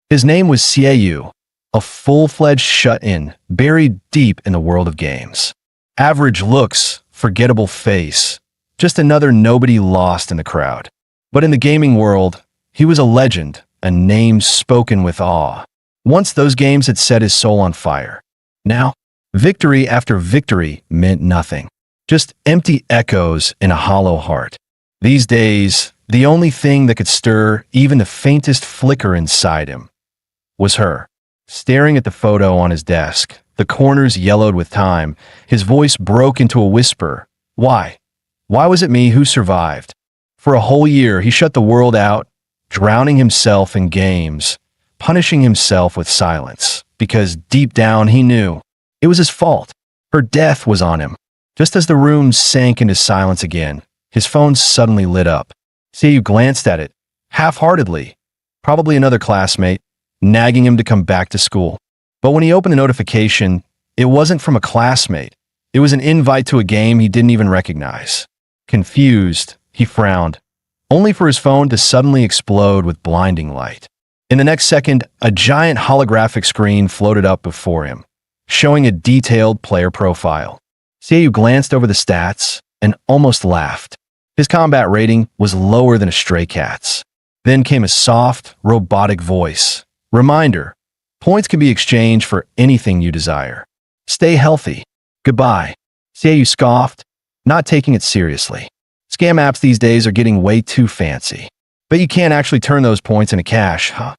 His name was Seiyu, a full-fledged shut-in, buried deep in the world of games. Average looks, forgettable face, just another nobody lost in the crowd. But in the gaming world, he was a legend, a name spoken with awe. Once those games had set his soul on fire. Now, victory after victory meant nothing. Just empty echoes in a hollow heart. These days, the only thing that could stir even the faintest flicker inside him was her. Staring at the photo on his desk, the corners yellowed with time, his voice broke into a whisper. Why? Why was it me who survived? For a whole year, he shut the world out, drowning himself in games, punishing himself with silence, because deep down he knew it was his fault. Her death was on him. Just as the room sank into silence again, his phone suddenly lit up. Seiyu glanced at it, half-heartedly. Probably another classmate, nagging him to come back to school. But when he opened the notification, it wasn't from a classmate. It was an invite to a game he didn't even recognize. Confused, he frowned, only for his phone to suddenly explode with blinding light. In the next second, a giant holographic screen floated up before him, showing a detailed player profile. Seiyu glanced over the stats and almost laughed. His combat rating was lower than a stray cat's. Then came a soft, robotic voice. Reminder, points can be exchanged for anything you desire. Stay healthy. Goodbye. Seiyu scoffed, not taking it seriously. Scam apps these days are getting way too fancy. But you can't actually turn those points into cash, huh?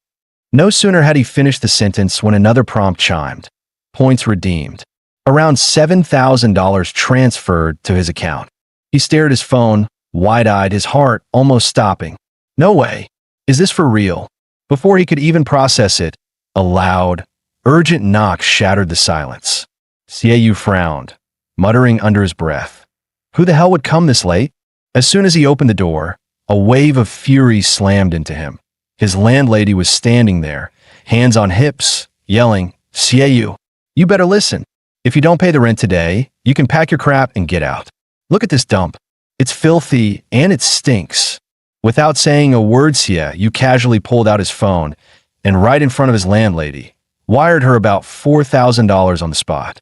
No sooner had he finished the sentence when another prompt chimed. Points redeemed. Around $7,000 transferred to his account. He stared at his phone, wide-eyed, his heart almost stopping. No way. Is this for real? Before he could even process it, a loud, urgent knock shattered the silence. Seiyu frowned, muttering under his breath. Who the hell would come this late? As soon as he opened the door, a wave of fury slammed into him. His landlady was standing there, hands on hips, yelling, Seiyu, you better listen. If you don't pay the rent today, you can pack your crap and get out. Look at this dump. It's filthy and it stinks. Without saying a word, Seiyu casually pulled out his phone and right in front of his landlady, wired her about $4,000 on the spot.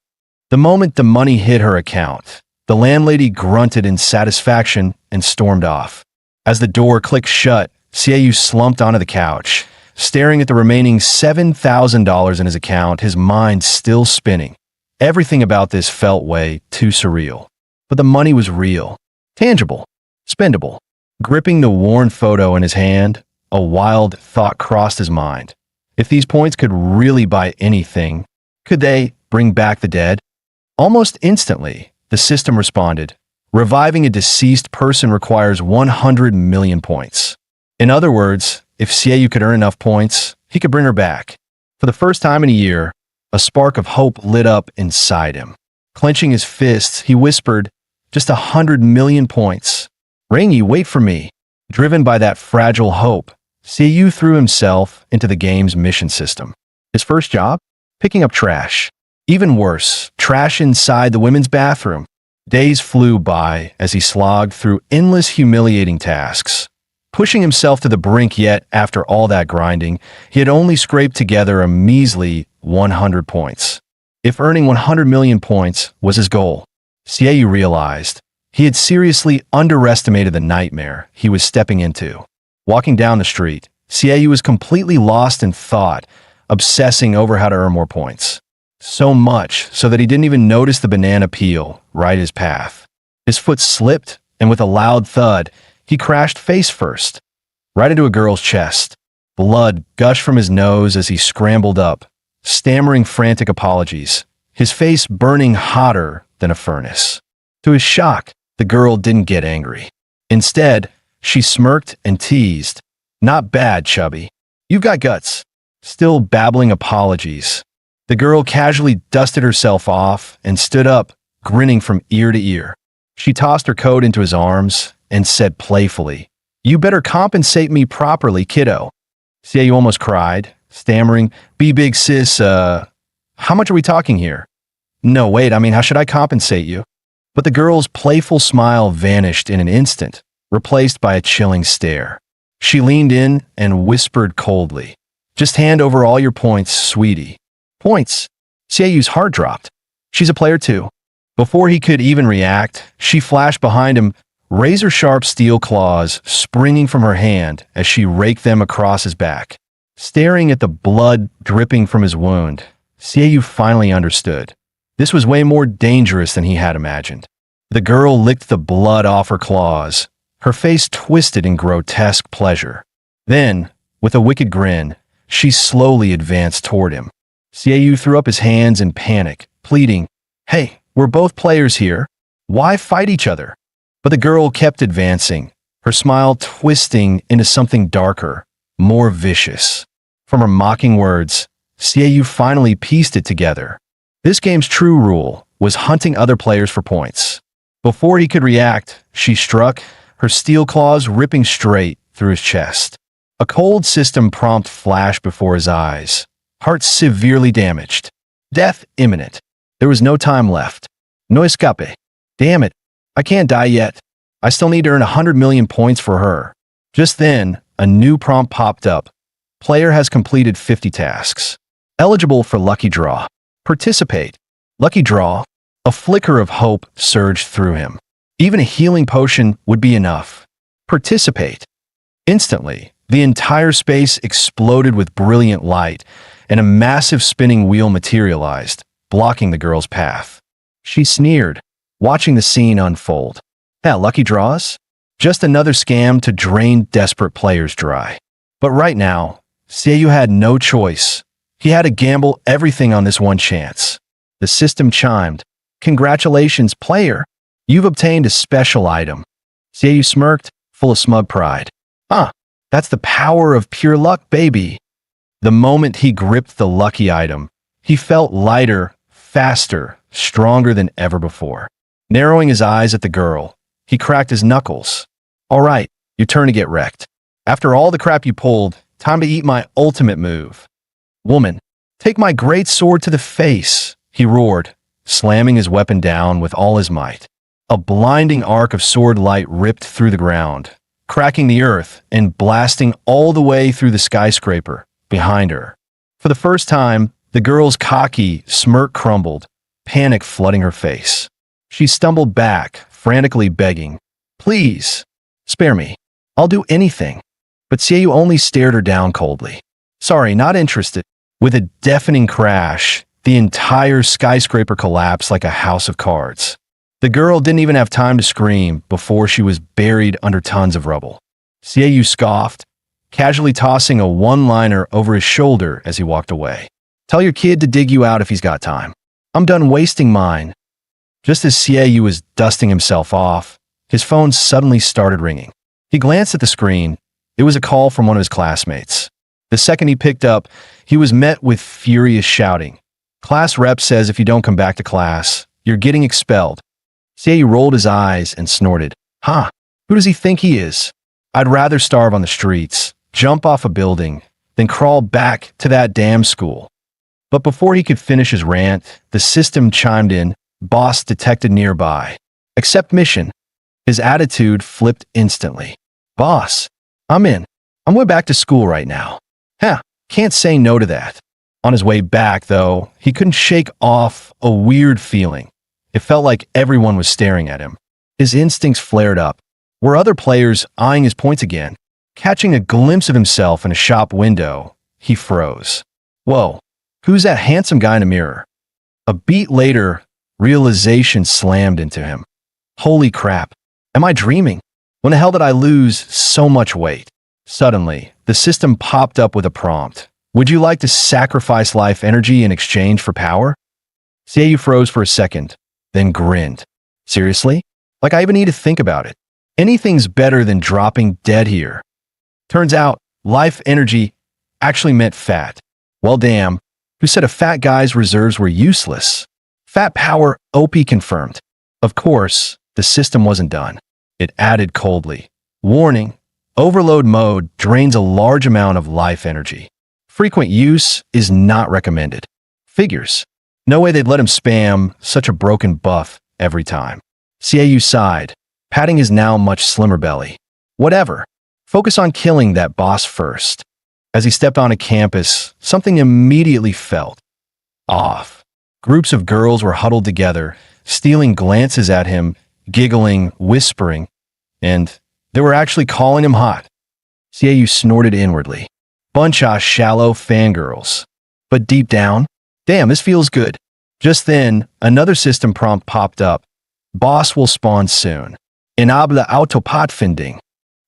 The moment the money hit her account, the landlady grunted in satisfaction and stormed off. As the door clicked shut, Seiyu slumped onto the couch, staring at the remaining $7,000 in his account, his mind still spinning. Everything about this felt way too surreal. But the money was real, tangible, spendable. Gripping the worn photo in his hand, a wild thought crossed his mind. If these points could really buy anything, could they bring back the dead? Almost instantly, the system responded. Reviving a deceased person requires 100 million points. In other words, if Seiyu could earn enough points, he could bring her back. For the first time in a year, a spark of hope lit up inside him. Clenching his fists, he whispered, just 100 million points. Rangi, wait for me. Driven by that fragile hope, Seiyu threw himself into the game's mission system. His first job? Picking up trash. Even worse, trash inside the women's bathroom. Days flew by as he slogged through endless humiliating tasks. Pushing himself to the brink, yet after all that grinding, he had only scraped together a measly 100 points. If earning 100 million points was his goal, Seiyu realized he had seriously underestimated the nightmare he was stepping into. Walking down the street, Seiyu was completely lost in thought, obsessing over how to earn more points. So much so that he didn't even notice the banana peel right his path. His foot slipped, and with a loud thud, he crashed face first, right into a girl's chest. Blood gushed from his nose as he scrambled up, stammering frantic apologies, his face burning hotter than a furnace. To his shock, the girl didn't get angry. Instead, she smirked and teased. Not bad, chubby. You've got guts. Still babbling apologies. The girl casually dusted herself off and stood up, grinning from ear to ear. She tossed her coat into his arms and said playfully, You better compensate me properly, kiddo. Seiyu almost cried, stammering, Be big, sis, how much are we talking here? No, wait, how should I compensate you? But the girl's playful smile vanished in an instant, replaced by a chilling stare. She leaned in and whispered coldly, Just hand over all your points, sweetie. Points. Seiyu's heart dropped. She's a player too. Before he could even react, she flashed behind him, razor-sharp steel claws springing from her hand as she raked them across his back. Staring at the blood dripping from his wound, Seiyu finally understood. This was way more dangerous than he had imagined. The girl licked the blood off her claws, her face twisted in grotesque pleasure. Then, with a wicked grin, she slowly advanced toward him. Seiyu threw up his hands in panic, pleading, "Hey, we're both players here. Why fight each other?" But the girl kept advancing, her smile twisting into something darker, more vicious. From her mocking words, Seiyu finally pieced it together. This game's true rule was hunting other players for points. Before he could react, she struck, her steel claws ripping straight through his chest. A cold system prompt flashed before his eyes, heart severely damaged. Death imminent. There was no time left. No escape. Damn it, I can't die yet. I still need to earn 100 million points for her. Just then, a new prompt popped up. Player has completed 50 tasks. Eligible for Lucky Draw. Participate. Lucky Draw. A flicker of hope surged through him. Even a healing potion would be enough. Participate. Instantly, the entire space exploded with brilliant light, and a massive spinning wheel materialized, blocking the girl's path. She sneered, watching the scene unfold. Lucky draws? Just another scam to drain desperate players dry. But right now, Seiyu had no choice. He had to gamble everything on this one chance. The system chimed. Congratulations, player. You've obtained a special item. Seiyu smirked, full of smug pride. That's the power of pure luck, baby. The moment he gripped the lucky item, he felt lighter, faster, stronger than ever before. Narrowing his eyes at the girl, he cracked his knuckles. All right, your turn to get wrecked. After all the crap you pulled, time to eat my ultimate move. Woman, take my great sword to the face, he roared, slamming his weapon down with all his might. A blinding arc of sword light ripped through the ground, cracking the earth and blasting all the way through the skyscraper behind her. For the first time, the girl's cocky smirk crumbled, panic flooding her face. She stumbled back, frantically begging, "Please, spare me. I'll do anything." But Seiyu only stared her down coldly. "Sorry, not interested." With a deafening crash, the entire skyscraper collapsed like a house of cards. The girl didn't even have time to scream before she was buried under tons of rubble. Seiyu scoffed, casually tossing a one-liner over his shoulder as he walked away. "Tell your kid to dig you out if he's got time. I'm done wasting mine." Just as Seiyu was dusting himself off, his phone suddenly started ringing. He glanced at the screen. It was a call from one of his classmates. The second he picked up, he was met with furious shouting. "Class rep says if you don't come back to class, you're getting expelled." Seiyu rolled his eyes and snorted. Who does he think he is? I'd rather starve on the streets, jump off a building, than crawl back to that damn school. But before he could finish his rant, the system chimed in, boss detected nearby. Accept mission. His attitude flipped instantly. Boss, I'm in. I'm way back to school right now. Can't say no to that. On his way back, though, he couldn't shake off a weird feeling. It felt like everyone was staring at him. His instincts flared up. Were other players eyeing his points again? Catching a glimpse of himself in a shop window, he froze. Whoa, who's that handsome guy in a mirror? A beat later, realization slammed into him. Holy crap, am I dreaming? When the hell did I lose so much weight? Suddenly, the system popped up with a prompt. Would you like to sacrifice life energy in exchange for power? Seiyu froze for a second, then grinned. Seriously? Like I even need to think about it. Anything's better than dropping dead here. Turns out, life energy actually meant fat. Well damn, who said a fat guy's reserves were useless? Fat power, OP confirmed. Of course, the system wasn't done. It added coldly. Warning, overload mode drains a large amount of life energy. Frequent use is not recommended. Figures. No way they'd let him spam such a broken buff every time. Seiyu sighed, patting his now much slimmer belly. Whatever. Focus on killing that boss first. As he stepped onto campus, something immediately felt off. Groups of girls were huddled together, stealing glances at him, giggling, whispering, and they were actually calling him hot. Xiaoyu snorted inwardly. Bunch of shallow fangirls. But deep down, damn, this feels good. Just then, another system prompt popped up. Boss will spawn soon. Enable autopotfinding.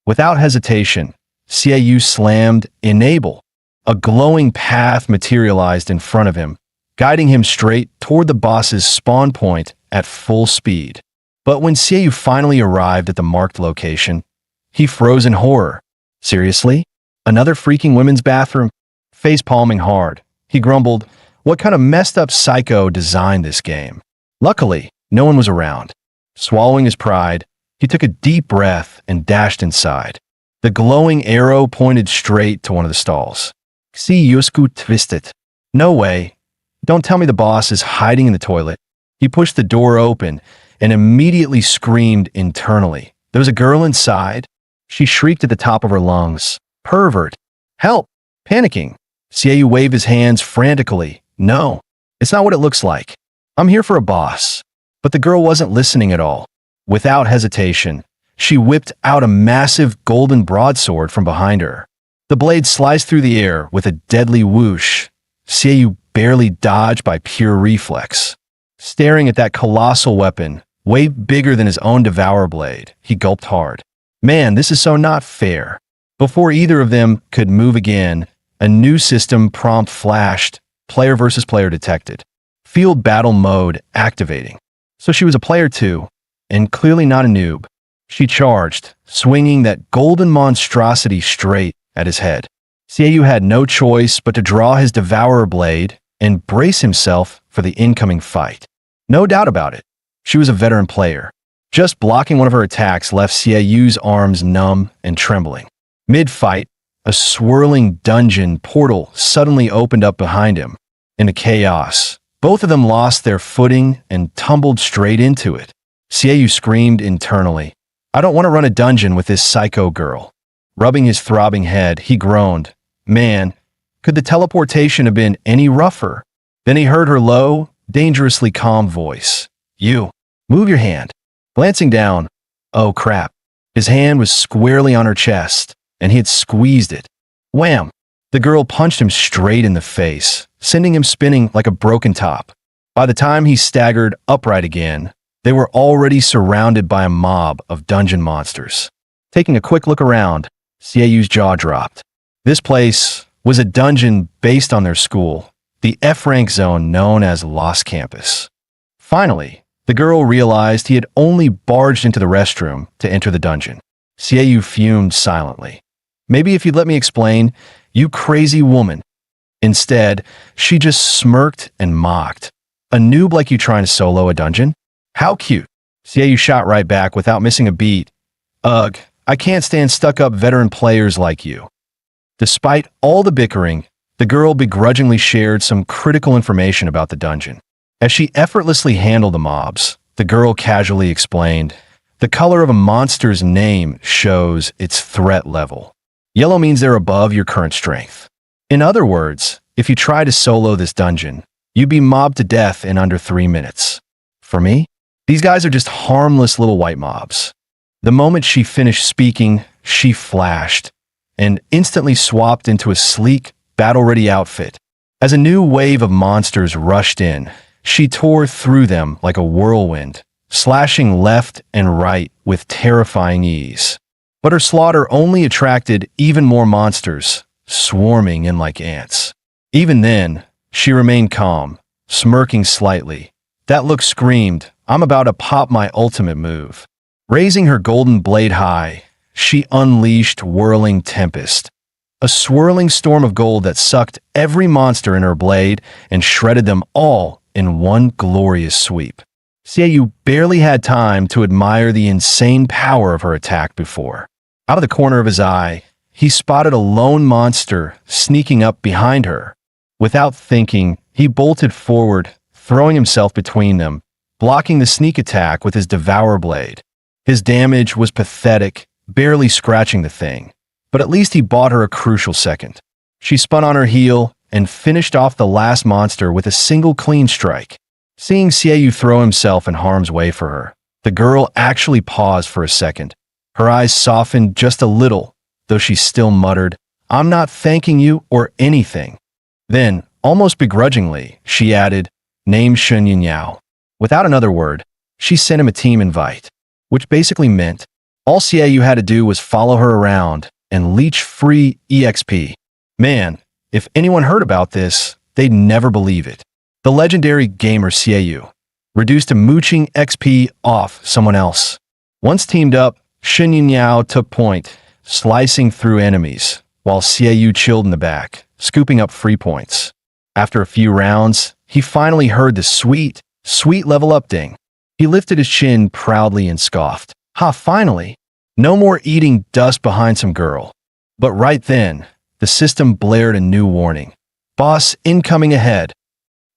Without hesitation, Xiaoyu slammed Enable. A glowing path materialized in front of him, guiding him straight toward the boss's spawn point at full speed. But when Xiaoyu finally arrived at the marked location, he froze in horror. Seriously? Another freaking women's bathroom? Face palming hard, he grumbled, what kind of messed up psycho designed this game? Luckily, no one was around. Swallowing his pride, he took a deep breath and dashed inside. The glowing arrow pointed straight to one of the stalls. See Yusku twisted. No way. Don't tell me the boss is hiding in the toilet. He pushed the door open and immediately screamed internally. There was a girl inside. She shrieked at the top of her lungs. Pervert. Help. Panicking. Xiaoyu waved his hands frantically. No, it's not what it looks like. I'm here for a boss. But the girl wasn't listening at all. Without hesitation, she whipped out a massive golden broadsword from behind her. The blade sliced through the air with a deadly whoosh. Xiaoyu barely dodged by pure reflex. Staring at that colossal weapon, way bigger than his own Devour Blade, he gulped hard. Man, this is so not fair. Before either of them could move again, a new system prompt flashed, player versus player detected. Field battle mode activating. So she was a player too, and clearly not a noob. She charged, swinging that golden monstrosity straight at his head. Xiaoyu had no choice but to draw his Devourer Blade and brace himself for the incoming fight. No doubt about it, she was a veteran player. Just blocking one of her attacks left Xiaoyu's arms numb and trembling. Mid-fight, a swirling dungeon portal suddenly opened up behind him. In the chaos, both of them lost their footing and tumbled straight into it. Xiaoyu screamed internally, I don't want to run a dungeon with this psycho girl. Rubbing his throbbing head, he groaned. Man, could the teleportation have been any rougher? Then he heard her low, dangerously calm voice. You, move your hand. Glancing down, oh crap. His hand was squarely on her chest, and he had squeezed it. Wham! The girl punched him straight in the face, sending him spinning like a broken top. By the time he staggered upright again, they were already surrounded by a mob of dungeon monsters. Taking a quick look around, Xiaoyu's jaw dropped. This place was a dungeon based on their school, the F-rank zone known as Lost Campus. Finally, the girl realized he had only barged into the restroom to enter the dungeon. Xiaoyu fumed silently. Maybe if you'd let me explain, you crazy woman. Instead, she just smirked and mocked. A noob like you trying to solo a dungeon? How cute. Xiaoyu shot right back without missing a beat. Ugh, I can't stand stuck-up veteran players like you. Despite all the bickering, the girl begrudgingly shared some critical information about the dungeon. As she effortlessly handled the mobs, the girl casually explained, the color of a monster's name shows its threat level. Yellow means they're above your current strength. In other words, if you try to solo this dungeon, you'd be mobbed to death in under 3 minutes. For me, these guys are just harmless little white mobs. The moment she finished speaking, she flashed and instantly swapped into a sleek, battle-ready outfit. As a new wave of monsters rushed in, she tore through them like a whirlwind, slashing left and right with terrifying ease. But her slaughter only attracted even more monsters, swarming in like ants. Even then, she remained calm, smirking slightly. That look screamed, I'm about to pop my ultimate move. Raising her golden blade high, she unleashed Whirling Tempest, a swirling storm of gold that sucked every monster in her blade and shredded them all in one glorious sweep. Xiaoyu barely had time to admire the insane power of her attack before. Out of the corner of his eye, he spotted a lone monster sneaking up behind her. Without thinking, he bolted forward, throwing himself between them, blocking the sneak attack with his Devour Blade. His damage was pathetic, barely scratching the thing, but at least he bought her a crucial second. She spun on her heel and finished off the last monster with a single clean strike. Seeing Xiaoyu throw himself in harm's way for her, the girl actually paused for a second. Her eyes softened just a little, though she still muttered, "I'm not thanking you or anything." Then, almost begrudgingly, she added, "Name Shun Yao." Without another word, she sent him a team invite, which basically meant all Xiaoyu had to do was follow her around and leech free EXP. Man, if anyone heard about this, they'd never believe it. The legendary gamer Xiaoyu, reduced to mooching XP off someone else. Once teamed up, Shun Yao took point, slicing through enemies, while Xiaoyu chilled in the back, scooping up free points. After a few rounds, he finally heard the sweet level up ding. He lifted his chin proudly and scoffed. Ha, finally! No more eating dust behind some girl. But right then, the system blared a new warning. Boss incoming ahead.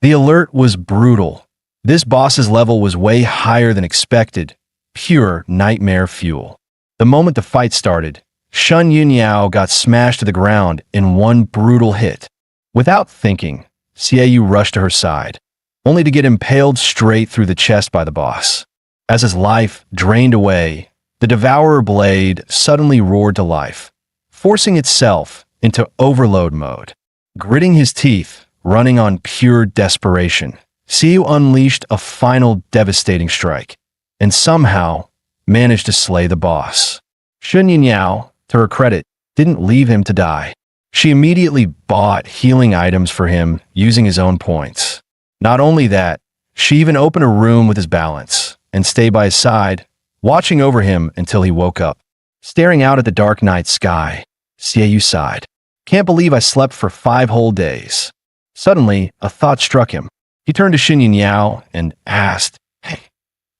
The alert was brutal. This boss's level was way higher than expected. Pure nightmare fuel. The moment the fight started, Shun Yao got smashed to the ground in one brutal hit. Without thinking, Xiaoyu rushed to her side, only to get impaled straight through the chest by the boss. As his life drained away, the Devourer blade suddenly roared to life, forcing itself into overload mode. Gritting his teeth, running on pure desperation, Xiaoyu unleashed a final devastating strike, and somehow managed to slay the boss. Shun Yao, to her credit, didn't leave him to die. She immediately bought healing items for him using his own points. Not only that, she even opened a room with his balance and stayed by his side, watching over him until he woke up. Staring out at the dark night sky, Xiaoyu sighed. Can't believe I slept for 5 whole days. Suddenly, a thought struck him. He turned to Shun Yao and asked, "Hey,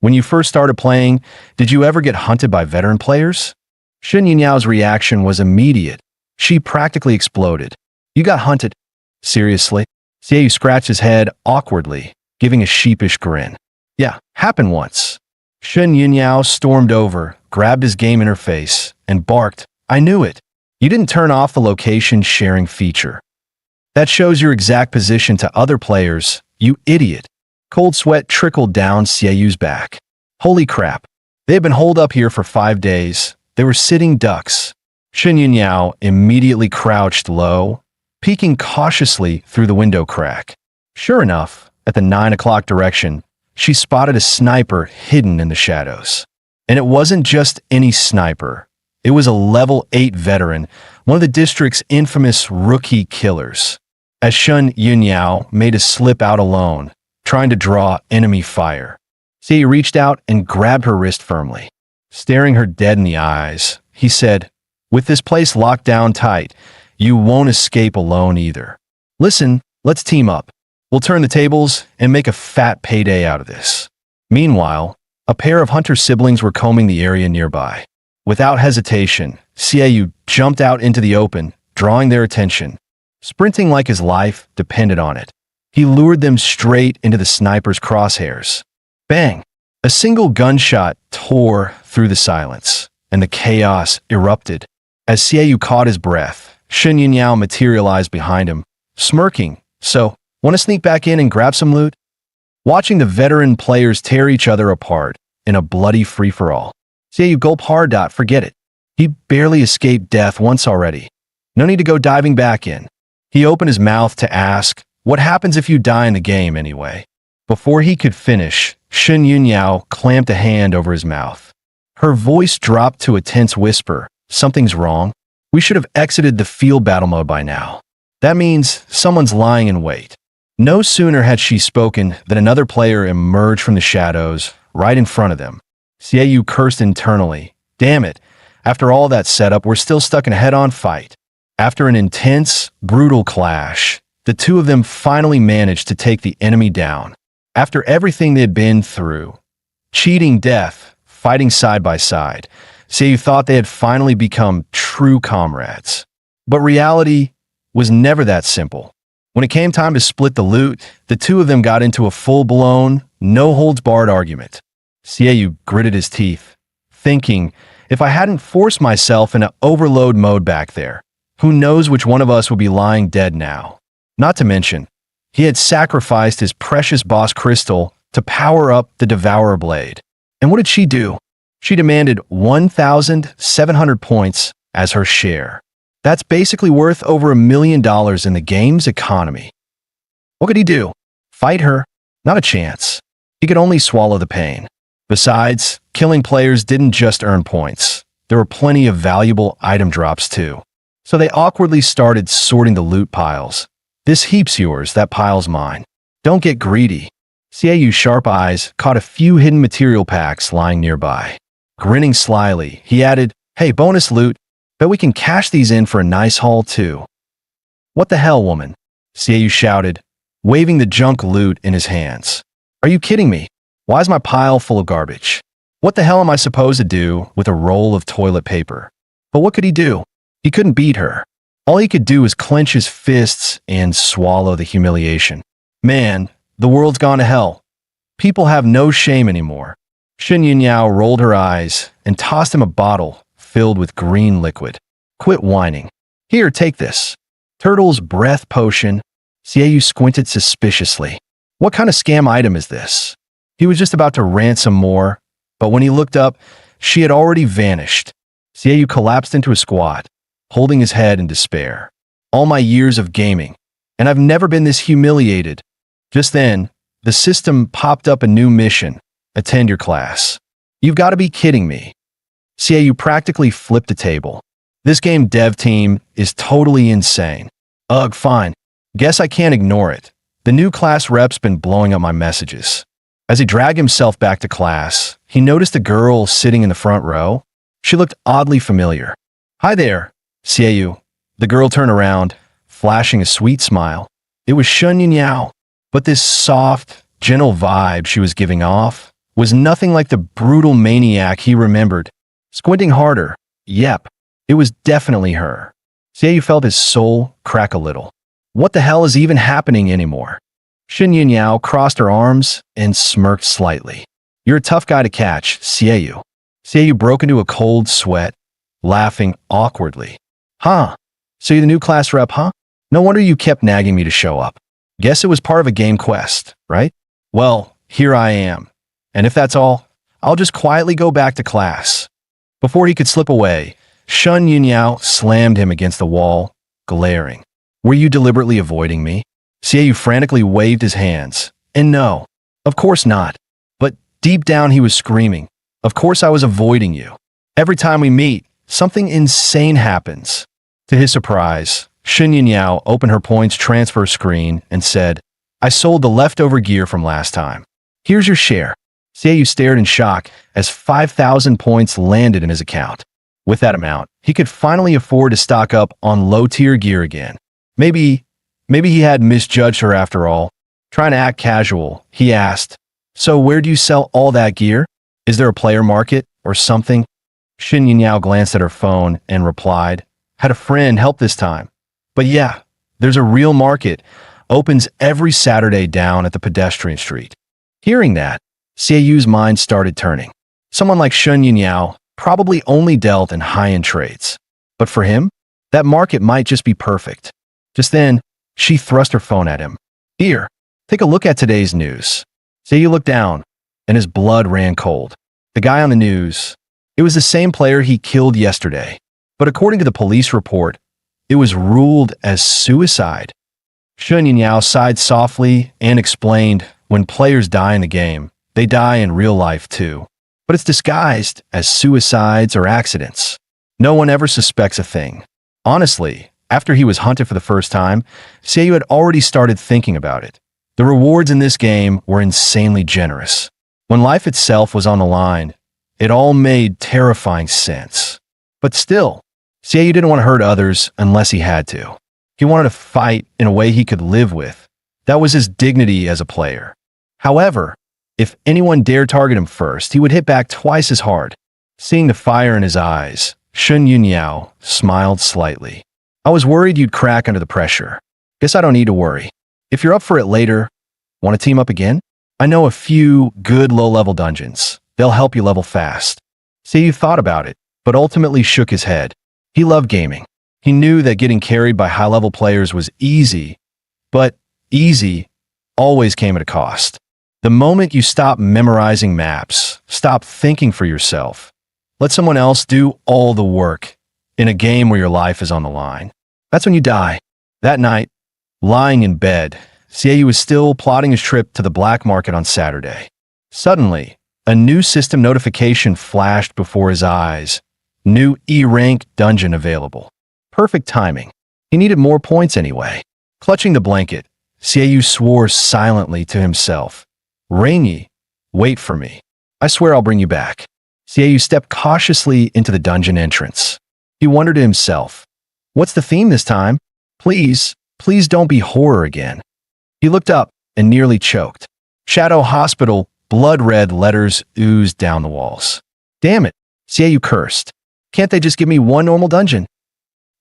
when you first started playing, did you ever get hunted by veteran players?" Shun Yao's reaction was immediate. She practically exploded. "You got hunted? Seriously?" Xiaoyu scratched his head awkwardly, giving a sheepish grin. "Yeah, happened once." Shun Yao stormed over, grabbed his game interface, and barked, "I knew it. You didn't turn off the location sharing feature. That shows your exact position to other players, you idiot." Cold sweat trickled down Xiaoyu's back. Holy crap. They had been holed up here for 5 days. They were sitting ducks. Shun Yao immediately crouched low, peeking cautiously through the window crack. Sure enough, at the 9 o'clock direction, she spotted a sniper hidden in the shadows. And it wasn't just any sniper. It was a level 8 veteran, one of the district's infamous rookie killers. As Shun Yao made a slip out alone, trying to draw enemy fire, Xiaoyu reached out and grabbed her wrist firmly. Staring her dead in the eyes, he said, "With this place locked down tight, you won't escape alone either. Listen, let's team up. We'll turn the tables and make a fat payday out of this." Meanwhile, a pair of hunter siblings were combing the area nearby. Without hesitation, Xiaoyu jumped out into the open, drawing their attention. Sprinting like his life depended on it, he lured them straight into the sniper's crosshairs. Bang! A single gunshot tore through the silence, and the chaos erupted. As Xiaoyu caught his breath, Shun Yao materialized behind him, smirking. "So, want to sneak back in and grab some loot?" Watching the veteran players tear each other apart in a bloody free-for-all, Xiaoyu gulped hard. Forget it. He barely escaped death once already. No need to go diving back in. He opened his mouth to ask, "What happens if you die in the game anyway?" Before he could finish, Shun Yao clamped a hand over his mouth. Her voice dropped to a tense whisper. "Something's wrong. We should have exited the field battle mode by now. That means someone's lying in wait." No sooner had she spoken than another player emerged from the shadows right in front of them. Xiaoyu cursed internally. Damn it. After all that setup, we're still stuck in a head-on fight. After an intense, brutal clash, the two of them finally managed to take the enemy down. After everything they had been through, cheating death, fighting side by side, Xiaoyu thought they had finally become true comrades. But reality was never that simple. When it came time to split the loot, the two of them got into a full-blown, no-holds-barred argument. Xiaoyu gritted his teeth, thinking, if I hadn't forced myself into overload mode back there, Who knows which one of us would be lying dead now? Not to mention, he had sacrificed his precious boss crystal to power up the Devourer blade. And what did she do? She demanded 1,700 points as her share. That's basically worth over $1 million in the game's economy. What could he do? Fight her? Not a chance. He could only swallow the pain. Besides, killing players didn't just earn points. There were plenty of valuable item drops too. So they awkwardly started sorting the loot piles. This heap's yours, that pile's mine. Don't get greedy. Xiaoyu's sharp eyes caught a few hidden material packs lying nearby. Grinning slyly, he added, "Hey, bonus loot. Bet we can cash these in for a nice haul too." "What the hell, woman?" Xiaoyu shouted, waving the junk loot in his hands. "Are you kidding me? Why is my pile full of garbage? What the hell am I supposed to do with a roll of toilet paper?" But what could he do? He couldn't beat her. All he could do was clench his fists and swallow the humiliation. Man, the world's gone to hell. People have no shame anymore. Shen Yunniao rolled her eyes and tossed him a bottle filled with green liquid. "Quit whining. Here, take this." Turtle's breath potion. Xiaoyu squinted suspiciously. What kind of scam item is this? He was just about to rant some more, but when he looked up, she had already vanished. Xiaoyu collapsed into a squat, holding his head in despair. All my years of gaming, and I've never been this humiliated. Just then, the system popped up a new mission. Attend your class. You've got to be kidding me. Xiaoyu practically flipped a table. This game dev team is totally insane. Ugh, fine. Guess I can't ignore it. The new class rep's been blowing up my messages. As he dragged himself back to class, he noticed a girl sitting in the front row. She looked oddly familiar. "Hi there, Xiaoyu." The girl turned around, flashing a sweet smile. It was Shen Yunniao, but this soft, gentle vibe she was giving off was nothing like the brutal maniac he remembered. Squinting harder, yep, it was definitely her. Xiaoyu felt his soul crack a little. What the hell is even happening anymore? Shen Yunniao crossed her arms and smirked slightly. "You're a tough guy to catch, Xiaoyu." Xiaoyu broke into a cold sweat, laughing awkwardly. "Huh? So you're the new class rep, huh? No wonder you kept nagging me to show up. Guess it was part of a game quest, right? Well, here I am. And if that's all, I'll just quietly go back to class." Before he could slip away, Shen Yunniao slammed him against the wall, glaring. "Were you deliberately avoiding me?" Xiaoyu frantically waved his hands. And no, of course not. But deep down he was screaming, "Of course I was avoiding you. Every time we meet, something insane happens." To his surprise, Shen Yunniao opened her points transfer screen and said, "I sold the leftover gear from last time. Here's your share." Xiaoyu stared in shock as 5,000 points landed in his account. With that amount, he could finally afford to stock up on low-tier gear again. Maybe he had misjudged her after all. Trying to act casual, he asked, "So where do you sell all that gear? Is there a player market or something?" Shen Yunniao glanced at her phone and replied, "Had a friend help this time. But yeah, there's a real market. Opens every Saturday down at the pedestrian street." Hearing that, Xiaoyu's mind started turning. Someone like Shen Yunniao probably only dealt in high-end trades. But for him, that market might just be perfect. Just then, she thrust her phone at him. "Here, take a look at today's news." Xiaoyu looked down, and his blood ran cold. The guy on the news, it was the same player he killed yesterday. But according to the police report, it was ruled as suicide. Shen Yunniao sighed softly and explained, when players die in the game, they die in real life too. But it's disguised as suicides or accidents. No one ever suspects a thing. Honestly, after he was hunted for the first time, Xiaoyu had already started thinking about it. The rewards in this game were insanely generous. When life itself was on the line, it all made terrifying sense. But still, Xiaoyu didn't want to hurt others unless he had to. He wanted to fight in a way he could live with. That was his dignity as a player. However, if anyone dared target him first, he would hit back twice as hard. Seeing the fire in his eyes, Shen Yunniao smiled slightly. "I was worried you'd crack under the pressure. Guess I don't need to worry. If you're up for it later, want to team up again? I know a few good low-level dungeons. They'll help you level fast." Xiaoyu thought about it, but ultimately shook his head. He loved gaming. He knew that getting carried by high-level players was easy, but easy always came at a cost. The moment you stop memorizing maps, stop thinking for yourself, let someone else do all the work in a game where your life is on the line, that's when you die. That night, lying in bed, Siayu was still plotting his trip to the black market on Saturday. Suddenly, a new system notification flashed before his eyes. New E-rank dungeon available. Perfect timing. He needed more points anyway. Clutching the blanket, Siayu swore silently to himself. Rainy, wait for me. I swear I'll bring you back. Siayu stepped cautiously into the dungeon entrance. He wondered to himself, what's the theme this time? Please, please don't be horror again. He looked up and nearly choked. Shadow Hospital, blood-red letters oozed down the walls. Damn it, Siayu cursed. Can't they just give me one normal dungeon?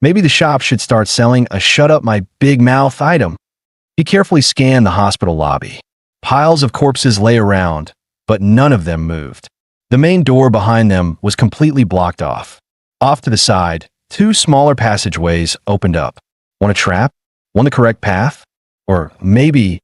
Maybe the shop should start selling a shut-up-my-big-mouth item. He carefully scanned the hospital lobby. Piles of corpses lay around, but none of them moved. The main door behind them was completely blocked off. Off to the side, two smaller passageways opened up. Want a trap? Want the correct path? Or maybe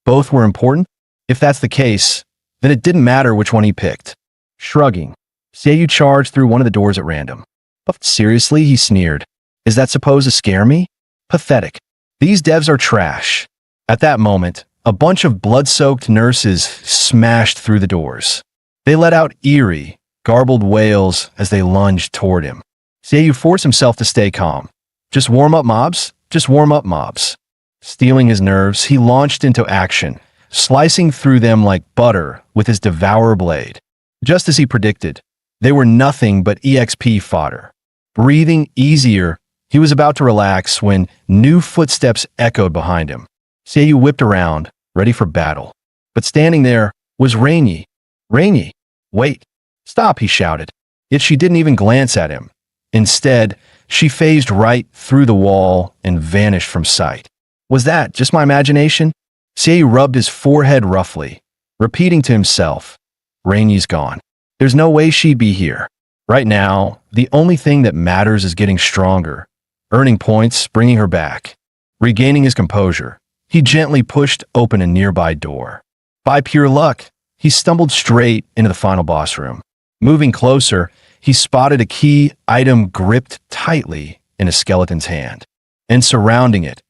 both were important? If that's the case, then it didn't matter which one he picked. Shrugging, Siayu charged through one of the doors at random. But seriously, he sneered. Is that supposed to scare me? Pathetic. These devs are trash. At that moment, a bunch of blood-soaked nurses smashed through the doors. They let out eerie, garbled wails as they lunged toward him. Siayu forced himself to stay calm. Just warm up, mobs. Just warm up, mobs. Steeling his nerves, he launched into action, slicing through them like butter with his devourer blade. Just as he predicted, they were nothing but EXP fodder. Breathing easier, he was about to relax when new footsteps echoed behind him. Siayu whipped around, ready for battle. But standing there was Rainy. Rainy, wait. Stop, he shouted. Yet she didn't even glance at him. Instead, she phased right through the wall and vanished from sight. Was that just my imagination? Siayu rubbed his forehead roughly, repeating to himself, Rainy's gone. There's no way she'd be here. Right now, the only thing that matters is getting stronger, earning points, bringing her back. Regaining his composure, he gently pushed open a nearby door. By pure luck, he stumbled straight into the final boss room. Moving closer, he spotted a key item gripped tightly in a skeleton's hand. And surrounding it,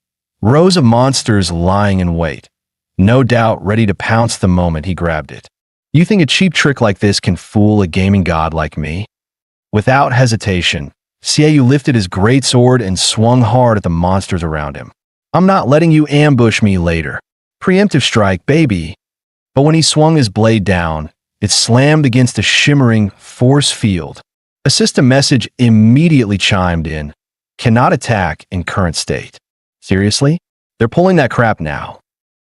rows of monsters lying in wait, no doubt ready to pounce the moment he grabbed it. You think a cheap trick like this can fool a gaming god like me? Without hesitation, Siayu lifted his greatsword and swung hard at the monsters around him. I'm not letting you ambush me later. Preemptive strike, baby. But when he swung his blade down, it slammed against a shimmering force field. A system message immediately chimed in. Cannot attack in current state. Seriously? They're pulling that crap now.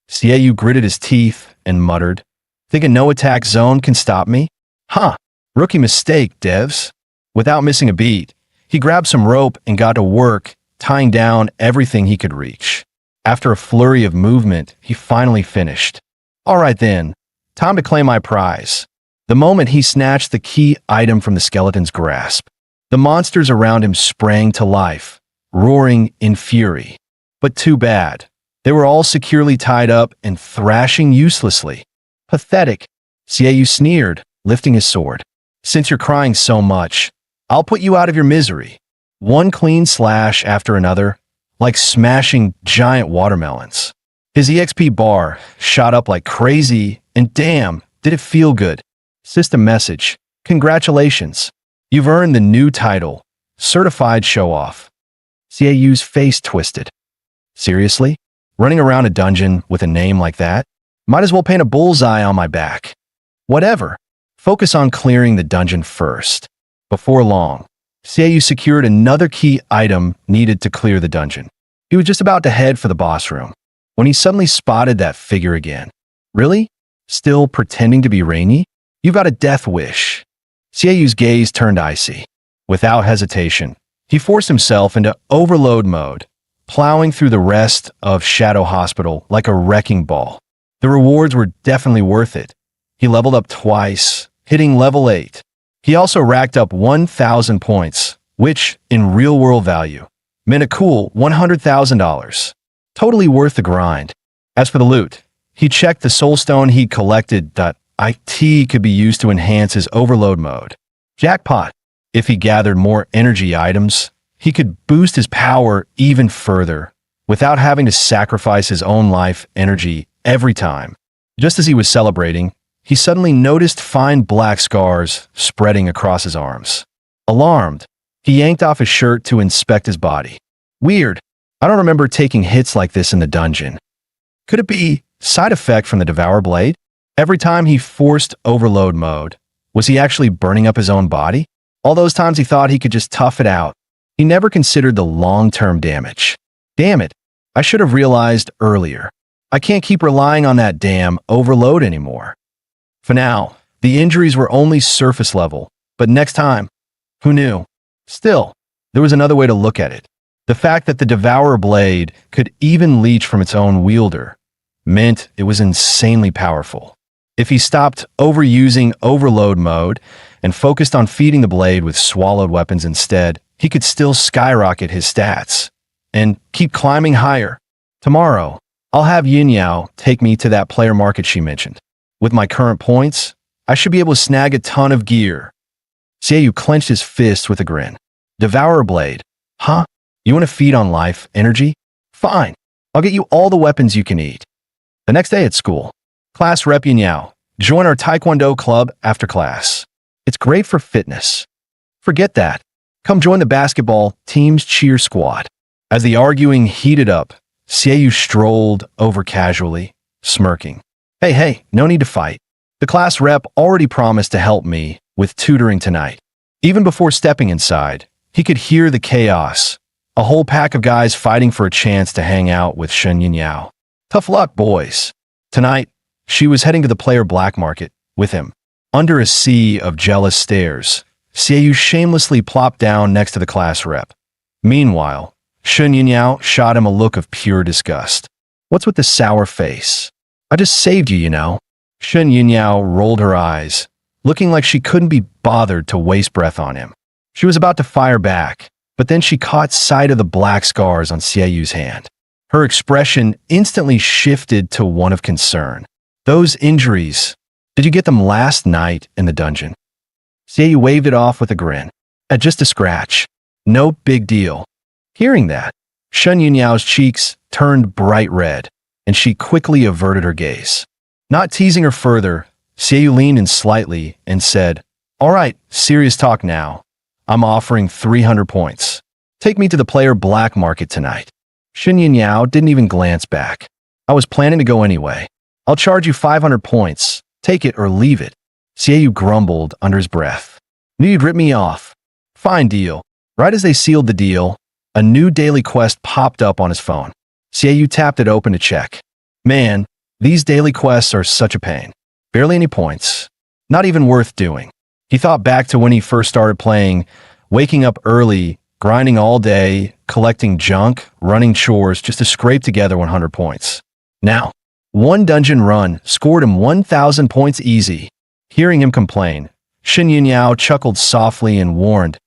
Siayu gritted his teeth and muttered, think a no-attack zone can stop me? Huh. Rookie mistake, devs. Without missing a beat, he grabbed some rope and got to work, tying down everything he could reach. After a flurry of movement, he finally finished. All right then, time to claim my prize. The moment he snatched the key item from the skeleton's grasp, the monsters around him sprang to life, roaring in fury. But too bad. They were all securely tied up and thrashing uselessly. Pathetic, Siayu sneered, lifting his sword. Since you're crying so much, I'll put you out of your misery. One clean slash after another, like smashing giant watermelons. His EXP bar shot up like crazy, and damn, did it feel good. System message, congratulations. You've earned the new title, Certified Show-Off. Siayu's face twisted. Seriously? Running around a dungeon with a name like that? Might as well paint a bullseye on my back. Whatever. Focus on clearing the dungeon first. Before long, Siayu secured another key item needed to clear the dungeon. He was just about to head for the boss room when he suddenly spotted that figure again. Really? Still pretending to be Rainy? You've got a death wish. Siayu's gaze turned icy. Without hesitation, he forced himself into overload mode, plowing through the rest of Shadow Hospital like a wrecking ball. The rewards were definitely worth it. He leveled up twice, hitting level 8. He also racked up 1,000 points, which, in real-world value, meant a cool $100,000. Totally worth the grind. As for the loot, he checked the soulstone he collected. It could be used to enhance his overload mode. Jackpot. If he gathered more energy items, he could boost his power even further without having to sacrifice his own life energy every time. Just as he was celebrating, he suddenly noticed fine black scars spreading across his arms. Alarmed, he yanked off his shirt to inspect his body. Weird. I don't remember taking hits like this in the dungeon. Could it be side effect from the Devour Blade? Every time he forced overload mode, was he actually burning up his own body? All those times he thought he could just tough it out. He never considered the long-term damage. Damn it. I should have realized earlier. I can't keep relying on that damn overload anymore. For now, the injuries were only surface level, but next time, who knew? Still, there was another way to look at it. The fact that the Devourer Blade could even leech from its own wielder meant it was insanely powerful. If he stopped overusing overload mode and focused on feeding the blade with swallowed weapons instead, he could still skyrocket his stats and keep climbing higher. Tomorrow, I'll have Yin Yao take me to that player market she mentioned. With my current points, I should be able to snag a ton of gear. Xiaoyu clenched his fist with a grin. Devourer Blade. Huh? You want to feed on life energy? Fine. I'll get you all the weapons you can eat. The next day at school, class rep Yin Yao, join our Taekwondo club after class. It's great for fitness. Forget that. Come join the basketball team's cheer squad. As the arguing heated up, Xiaoyu strolled over casually, smirking. Hey, no need to fight. The class rep already promised to help me with tutoring tonight. Even before stepping inside, he could hear the chaos. A whole pack of guys fighting for a chance to hang out with Shen Yin Yao. Tough luck, boys. Tonight, she was heading to the player black market with him. Under a sea of jealous stares, Xiaoyu shamelessly plopped down next to the class rep. Meanwhile, Shen Yin Yao shot him a look of pure disgust. What's with the sour face? I just saved you, you know. Shen Yin Yao rolled her eyes, looking like she couldn't be bothered to waste breath on him. She was about to fire back, but then she caught sight of the black scars on Xiaoyu's hand. Her expression instantly shifted to one of concern. Those injuries, did you get them last night in the dungeon? Xiaoyu waved it off with a grin. Just a scratch. No big deal. Hearing that, Shen Yin Yao's cheeks turned bright red, and she quickly averted her gaze. Not teasing her further, Xiaoyu leaned in slightly and said, All right, serious talk now. I'm offering 300 points. Take me to the player black market tonight. Shen Yin Yao didn't even glance back. I was planning to go anyway. I'll charge you 500 points. Take it or leave it. Xiaoyu grumbled under his breath. Knew you'd rip me off. Fine deal. Right as they sealed the deal, a new daily quest popped up on his phone. Xiaoyu tapped it open to check. Man, these daily quests are such a pain. Barely any points. Not even worth doing. He thought back to when he first started playing, waking up early, grinding all day, collecting junk, running chores just to scrape together 100 points. Now, one dungeon run scored him 1,000 points easy. Hearing him complain, Shen Yin Yao chuckled softly and warned,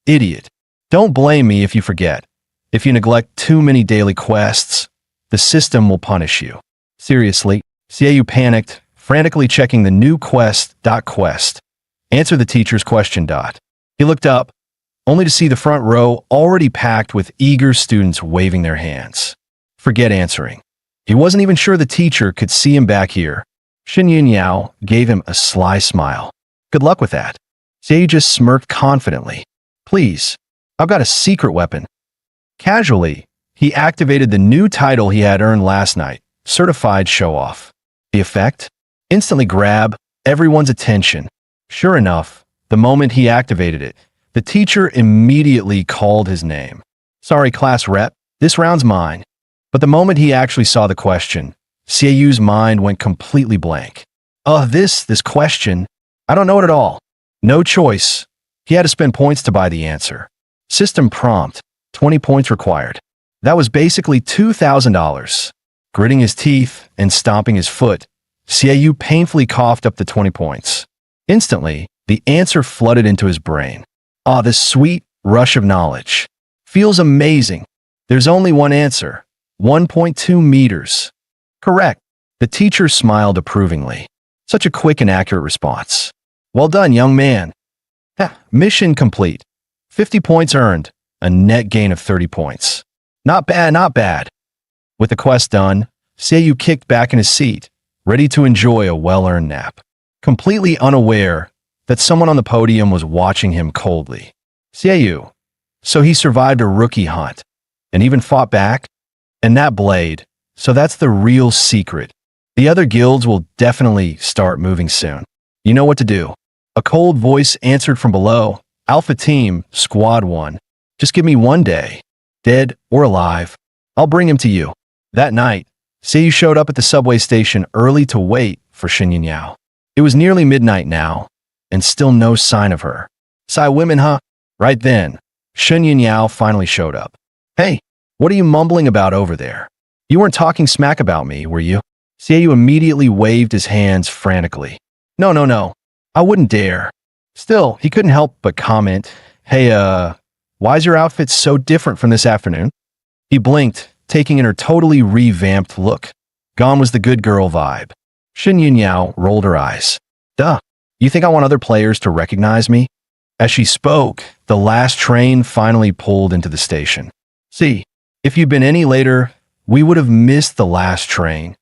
Idiot, don't blame me if you forget. If you neglect too many daily quests, the system will punish you. Seriously, Xiaoyu panicked, frantically checking the new quest. Answer the teacher's question. He looked up, only to see the front row already packed with eager students waving their hands. Forget answering. He wasn't even sure the teacher could see him back here. Shen Yin Yao gave him a sly smile. Good luck with that. Xiaoyu just smirked confidently. Please, I've got a secret weapon. Casually, he activated the new title he had earned last night, Certified Show-Off. The effect? Instantly grabbed everyone's attention. Sure enough, the moment he activated it, the teacher immediately called his name. Sorry, class rep, this round's mine. But the moment he actually saw the question, Xiaoyu's mind went completely blank. This question? I don't know it at all. No choice. He had to spend points to buy the answer. System prompt, 20 points required. That was basically $2,000. Gritting his teeth and stomping his foot, Xiaoyu painfully coughed up the 20 points. Instantly, the answer flooded into his brain. This sweet rush of knowledge. Feels amazing. There's only one answer. 1.2 meters. Correct. The teacher smiled approvingly. Such a quick and accurate response. Well done, young man. Mission complete. 50 points earned. A net gain of 30 points. Not bad, not bad. With the quest done, Seiyu kicked back in his seat, ready to enjoy a well-earned nap, completely unaware that someone on the podium was watching him coldly. Seiyu. So he survived a rookie hunt, and even fought back? And that blade, so that's the real secret. The other guilds will definitely start moving soon. You know what to do. A cold voice answered from below. Alpha Team, Squad 1. Just give me 1 day. Dead or alive. I'll bring him to you. That night, Seiyu showed up at the subway station early to wait for Shin Yao. It was nearly midnight now, and still no sign of her. Psy women, huh? Right then, Shin Yao finally showed up. Hey, what are you mumbling about over there? You weren't talking smack about me, were you? Seiyu immediately waved his hands frantically. No. I wouldn't dare. Still, he couldn't help but comment, Hey, why's your outfit so different from this afternoon? He blinked, taking in her totally revamped look. Gone was the good girl vibe. Shin Yao rolled her eyes. Duh, you think I want other players to recognize me? As she spoke, the last train finally pulled into the station. See, if you'd been any later, we would have missed the last train.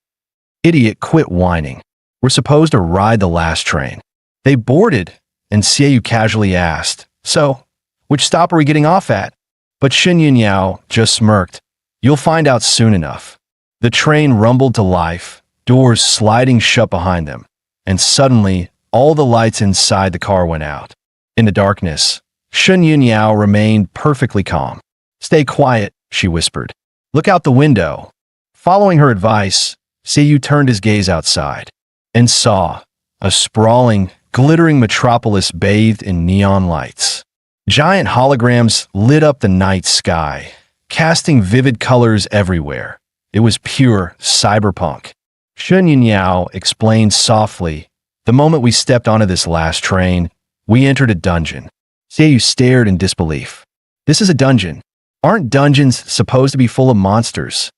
Idiot, quit whining. We're supposed to ride the last train. They boarded, and Seiyu casually asked, So, which stop are we getting off at? But Shin Yao just smirked. You'll find out soon enough. The train rumbled to life, doors sliding shut behind them, and suddenly, all the lights inside the car went out. In the darkness, Shin Yao remained perfectly calm. Stay quiet, she whispered. Look out the window. Following her advice, Seiyu turned his gaze outside and saw a sprawling, glittering metropolis bathed in neon lights. Giant holograms lit up the night sky, casting vivid colors everywhere. It was pure cyberpunk. Shin Yao explained softly, the moment we stepped onto this last train, we entered a dungeon. Seiyu stared in disbelief. This is a dungeon. Aren't dungeons supposed to be full of monsters?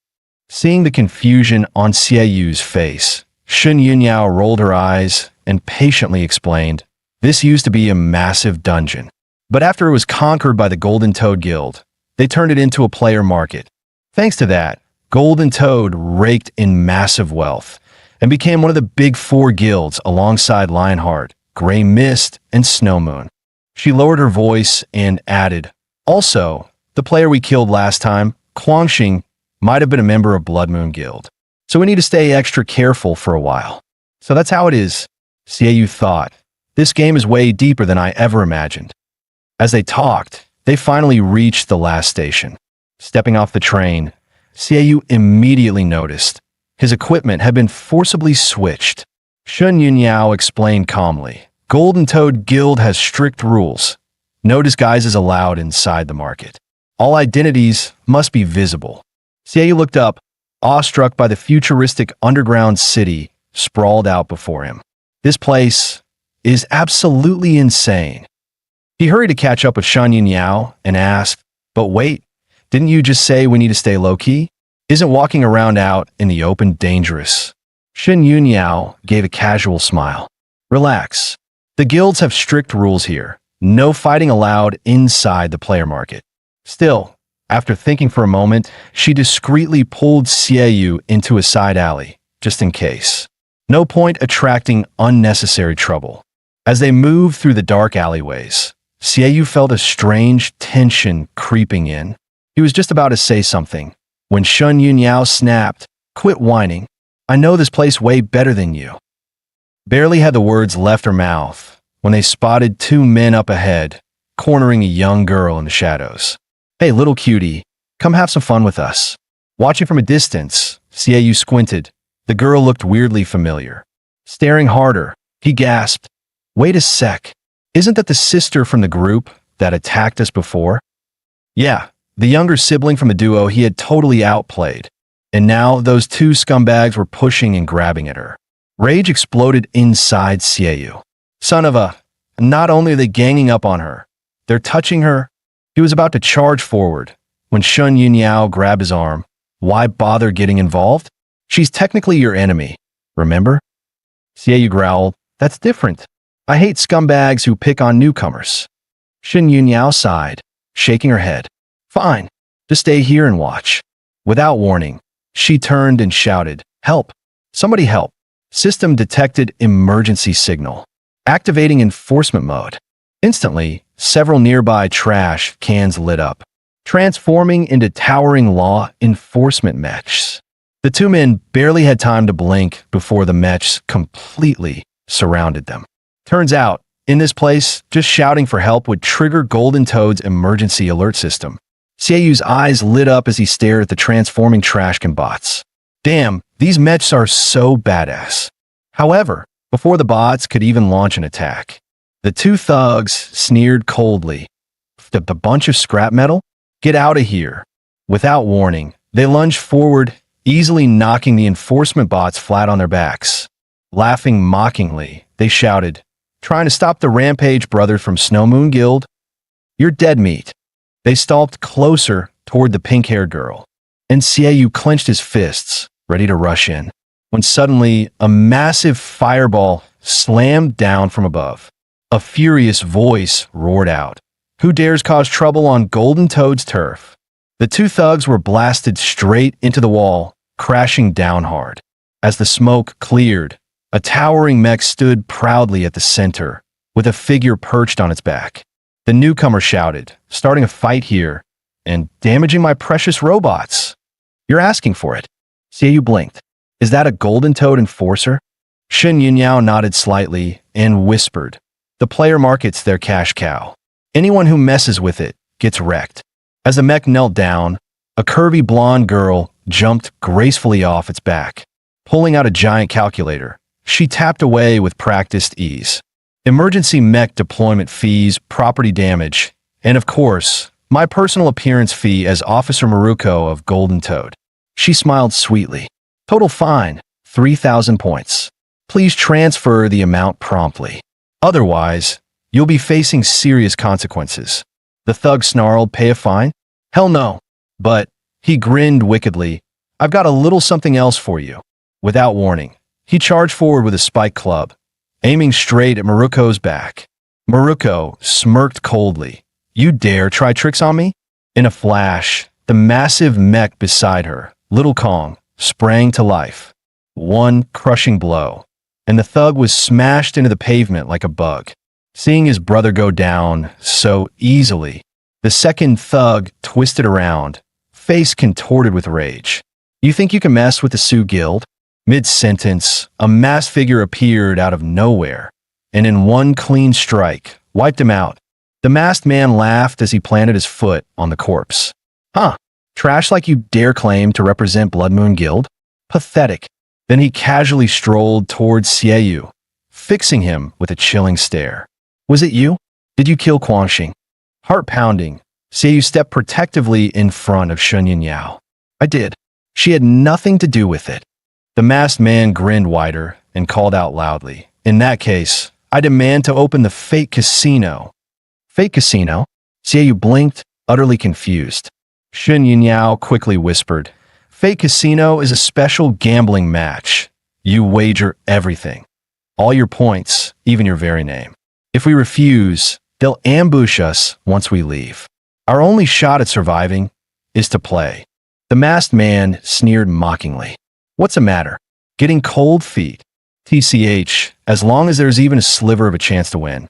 Seeing the confusion on Seiyu's face, Shin Yao rolled her eyes and patiently explained, this used to be a massive dungeon. But after it was conquered by the Golden Toad Guild, they turned it into a player market. Thanks to that, Golden Toad raked in massive wealth and became one of the big 4 guilds alongside Lionheart, Grey Mist, and Snow Moon. She lowered her voice and added, Also, the player we killed last time, Guangxing, might have been a member of Blood Moon Guild. So we need to stay extra careful for a while. So that's how it is, Seiyu thought. This game is way deeper than I ever imagined. As they talked, they finally reached the last station. Stepping off the train, Seiyu immediately noticed his equipment had been forcibly switched. Shin Yao explained calmly, Golden Toad Guild has strict rules. No disguises allowed inside the market. All identities must be visible. Seiyu looked up, awestruck by the futuristic underground city sprawled out before him. This place is absolutely insane. He hurried to catch up with Shin Yao and asked, But wait, didn't you just say we need to stay low-key? Isn't walking around out in the open dangerous? Shin Yao gave a casual smile. Relax. The guilds have strict rules here. No fighting allowed inside the player market. Still, after thinking for a moment, she discreetly pulled Seiyu into a side alley, just in case. No point attracting unnecessary trouble. As they moved through the dark alleyways, Seiyu felt a strange tension creeping in. He was just about to say something when Shin Yao snapped, Quit whining. I know this place way better than you. Barely had the words left her mouth when they spotted 2 men up ahead, cornering a young girl in the shadows. Hey, little cutie, come have some fun with us. Watching from a distance, Seiyu squinted. The girl looked weirdly familiar. Staring harder, he gasped, Wait a sec. Isn't that the sister from the group that attacked us before? Yeah, the younger sibling from the duo he had totally outplayed. And now those 2 scumbags were pushing and grabbing at her. Rage exploded inside Seiyu. Son of a... Not only are they ganging up on her, they're touching her. He was about to charge forward When Shun Yunyao grabbed his arm. Why bother getting involved? She's technically your enemy, remember? Xiaoyu growled. That's different. I hate scumbags who pick on newcomers. Shun Yunyao sighed, shaking her head. Fine, just stay here and watch. Without warning, she turned and shouted, Help! Somebody help! System detected emergency signal. Activating enforcement mode. Instantly, several nearby trash cans lit up, transforming into towering law enforcement mechs. The two men barely had time to blink before the mechs completely surrounded them. Turns out, in this place, just shouting for help would trigger Golden Toad's emergency alert system. Xiaoyu's eyes lit up as he stared at the transforming trashcan bots. Damn, these mechs are so badass. However, before the bots could even launch an attack, the two thugs sneered coldly. The bunch of scrap metal? Get out of here. Without warning, they lunged forward, easily knocking the enforcement bots flat on their backs. Laughing mockingly, they shouted, Trying to stop the rampage brother from Snow Moon Guild? You're dead meat. They stalked closer toward the pink-haired girl, and Xiaoyu clenched his fists, ready to rush in, when suddenly a massive fireball slammed down from above. A furious voice roared out, Who dares cause trouble on Golden Toad's turf? The two thugs were blasted straight into the wall, crashing down hard. As the smoke cleared, a towering mech stood proudly at the center, with a figure perched on its back. The newcomer shouted, starting a fight here, and damaging my precious robots. You're asking for it. Xiaoyu blinked. Is that a Golden Toad enforcer? Shun Yunyao nodded slightly and whispered, The player markets their cash cow. Anyone who messes with it gets wrecked. As the mech knelt down, a curvy blonde girl jumped gracefully off its back. Pulling out a giant calculator, she tapped away with practiced ease. Emergency mech deployment fees, property damage, and of course, my personal appearance fee as Officer Maruko of Golden Toad. She smiled sweetly. Total fine, 3,000 points. Please transfer the amount promptly. Otherwise, you'll be facing serious consequences. The thug snarled, Pay a fine? Hell no. But, he grinned wickedly, I've got a little something else for you. Without warning, he charged forward with a spike club, aiming straight at Maruko's back. Maruko smirked coldly. You dare try tricks on me? In a flash, the massive mech beside her, Little Kong, sprang to life. One crushing blow, and the thug was smashed into the pavement like a bug. Seeing his brother go down so easily, the second thug twisted around, face contorted with rage. You think you can mess with the Sioux Guild? Mid-sentence, a masked figure appeared out of nowhere, and in one clean strike, wiped him out. The masked man laughed as he planted his foot on the corpse. Huh, trash like you dare claim to represent Blood Moon Guild? Pathetic. Then he casually strolled towards Xiaoyu, fixing him with a chilling stare. Was it you? Did you kill Quanxing? Heart pounding, Xiaoyu stepped protectively in front of Shun Yunyao. I did. She had nothing to do with it. The masked man grinned wider and called out loudly. In that case, I demand to open the fake casino. Fake casino? Xiaoyu blinked, utterly confused. Shun Yunyao quickly whispered, Fake casino is a special gambling match. You wager everything. All your points, even your very name. If we refuse, they'll ambush us once we leave. Our only shot at surviving is to play. The masked man sneered mockingly. What's the matter? Getting cold feet. TCH, as long as there's even a sliver of a chance to win.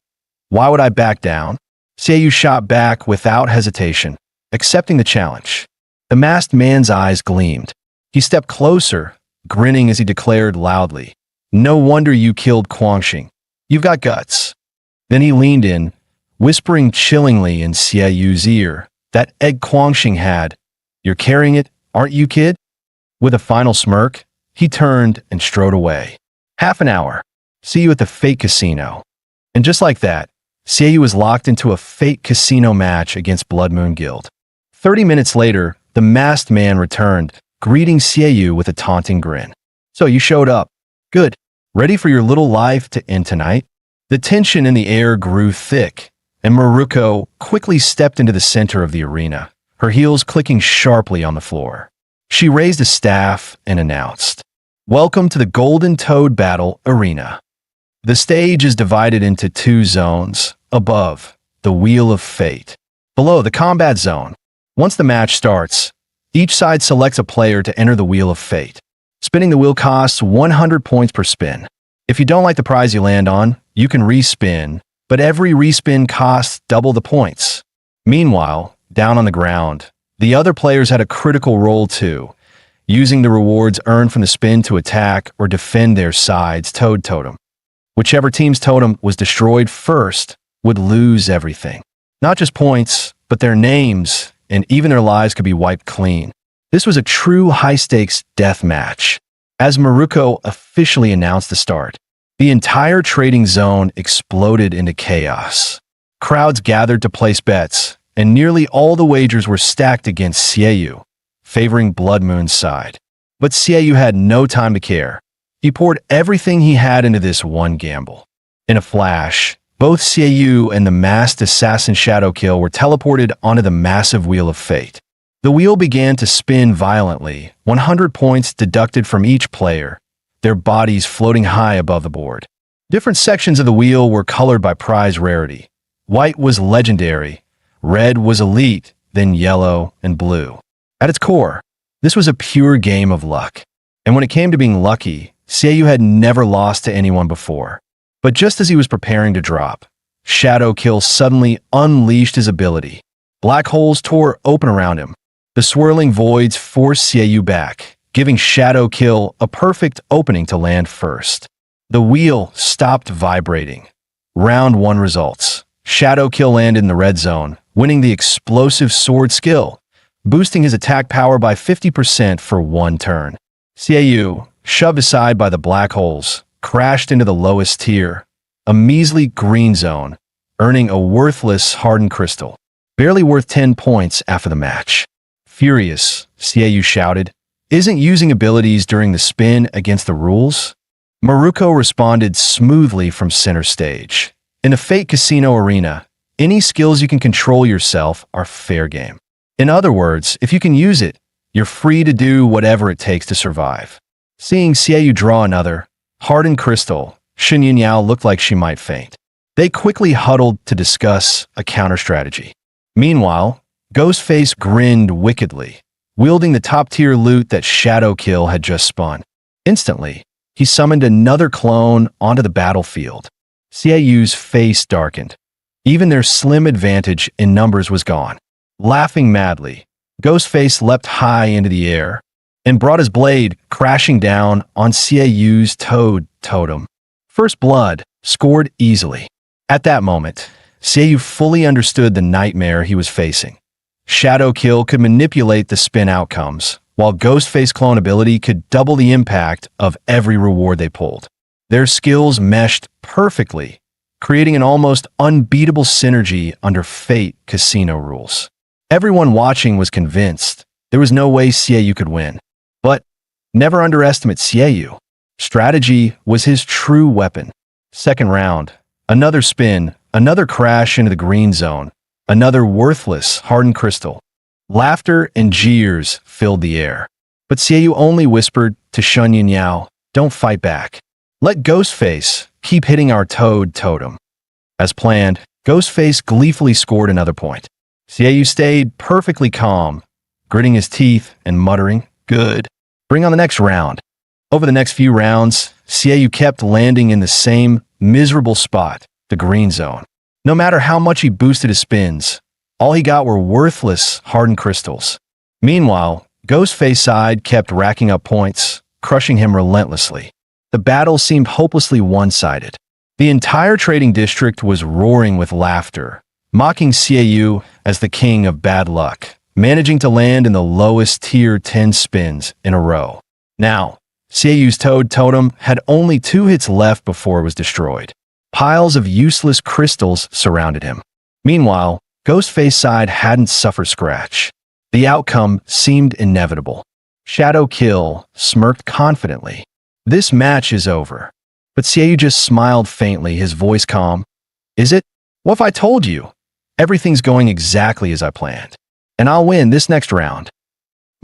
Why would I back down? Xiaoyu shot back without hesitation, accepting the challenge. The masked man's eyes gleamed. He stepped closer, grinning as he declared loudly, No wonder you killed Quanxing. You've got guts. Then he leaned in, whispering chillingly in Xiaoyu's ear, That egg Quanxing had. You're carrying it, aren't you, kid? With a final smirk, he turned and strode away. Half an hour. See you at the fake casino. And just like that, Xiaoyu was locked into a fake casino match against Blood Moon Guild. 30 minutes later, the masked man returned, greeting Xiaoyu with a taunting grin. So you showed up. Good. Ready for your little life to end tonight? The tension in the air grew thick, and Maruko quickly stepped into the center of the arena, her heels clicking sharply on the floor. She raised a staff and announced, "Welcome to the Golden Toad Battle Arena." The stage is divided into two zones. Above, the Wheel of Fate. Below, the Combat Zone. Once the match starts, each side selects a player to enter the Wheel of Fate. Spinning the wheel costs 100 points per spin. If you don't like the prize you land on, you can respin, but every respin costs double the points. Meanwhile, down on the ground, the other players had a critical role too, using the rewards earned from the spin to attack or defend their side's toad totem. Whichever team's totem was destroyed first would lose everything. Not just points, but their names, and even their lives could be wiped clean. This was a true high-stakes death match. As Maruko officially announced the start, the entire trading zone exploded into chaos. Crowds gathered to place bets, and nearly all the wagers were stacked against Seiyu, favoring Blood Moon's side. But Seiyu had no time to care. He poured everything he had into this one gamble. In a flash, both Seiyu and the masked assassin Shadowkill were teleported onto the massive Wheel of Fate. The wheel began to spin violently, 100 points deducted from each player, their bodies floating high above the board. Different sections of the wheel were colored by prize rarity. White was legendary, red was elite, then yellow and blue. At its core, this was a pure game of luck. And when it came to being lucky, Seiyu had never lost to anyone before. But just as he was preparing to drop, Shadowkill suddenly unleashed his ability. Black holes tore open around him. The swirling voids forced Seiyu back, giving Shadowkill a perfect opening to land first. The wheel stopped vibrating. Round 1 results. Shadowkill landed in the red zone, winning the explosive sword skill, boosting his attack power by 50% for one turn. Seiyu, shoved aside by the black holes, crashed into the lowest tier, a measly green zone, earning a worthless hardened crystal, barely worth 10 points after the match. Furious, Seiyu shouted, "Isn't using abilities during the spin against the rules?" Maruko responded smoothly from center stage. In the Fate Casino arena, any skills you can control yourself are fair game. In other words, if you can use it, you're free to do whatever it takes to survive. Seeing Seiyu draw another hardened crystal, Shen Yunyao looked like she might faint. They quickly huddled to discuss a counter strategy. Meanwhile, Ghostface grinned wickedly, wielding the top-tier loot that Shadowkill had just spun. Instantly, he summoned another clone onto the battlefield. Seiyu's face darkened. Even their slim advantage in numbers was gone. Laughing madly, Ghostface leapt high into the air and brought his blade crashing down on Seiyu's toad totem. First blood scored easily. At that moment, Seiyu fully understood the nightmare he was facing. Shadowkill could manipulate the spin outcomes, while Ghostface clone ability could double the impact of every reward they pulled. Their skills meshed perfectly, creating an almost unbeatable synergy under Fate Casino rules. Everyone watching was convinced there was no way Seiyu could win. But never underestimate Seiyu. Strategy was his true weapon. Second round, another spin, another crash into the green zone, another worthless hardened crystal. Laughter and jeers filled the air. But Seiyu only whispered to Shen Yunyao, "Don't fight back. Let Ghostface keep hitting our toad totem." As planned, Ghostface gleefully scored another point. Seiyu stayed perfectly calm, gritting his teeth and muttering, "Good. Bring on the next round." Over the next few rounds, Seiyu kept landing in the same miserable spot, the green zone. No matter how much he boosted his spins, all he got were worthless hardened crystals. Meanwhile, Ghostface's side kept racking up points, crushing him relentlessly. The battle seemed hopelessly one-sided. The entire trading district was roaring with laughter, mocking Seiyu as the king of bad luck, managing to land in the lowest tier 10 spins in a row. Now, Seiyu's toad totem had only 2 hits left before it was destroyed. Piles of useless crystals surrounded him. Meanwhile, Ghostface's side hadn't suffered scratch. The outcome seemed inevitable. Shadowkill smirked confidently. "This match is over." But Seiyu just smiled faintly, his voice calm. "Is it? What if I told you? Everything's going exactly as I planned." and I'll win this next round.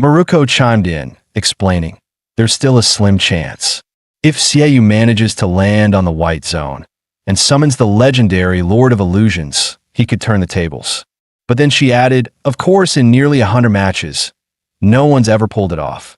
Maruko chimed in, explaining, there's still a slim chance. If Seiyu manages to land on the white zone and summons the legendary Lord of Illusions, he could turn the tables. But then she added, of course, in nearly 100 matches, no one's ever pulled it off.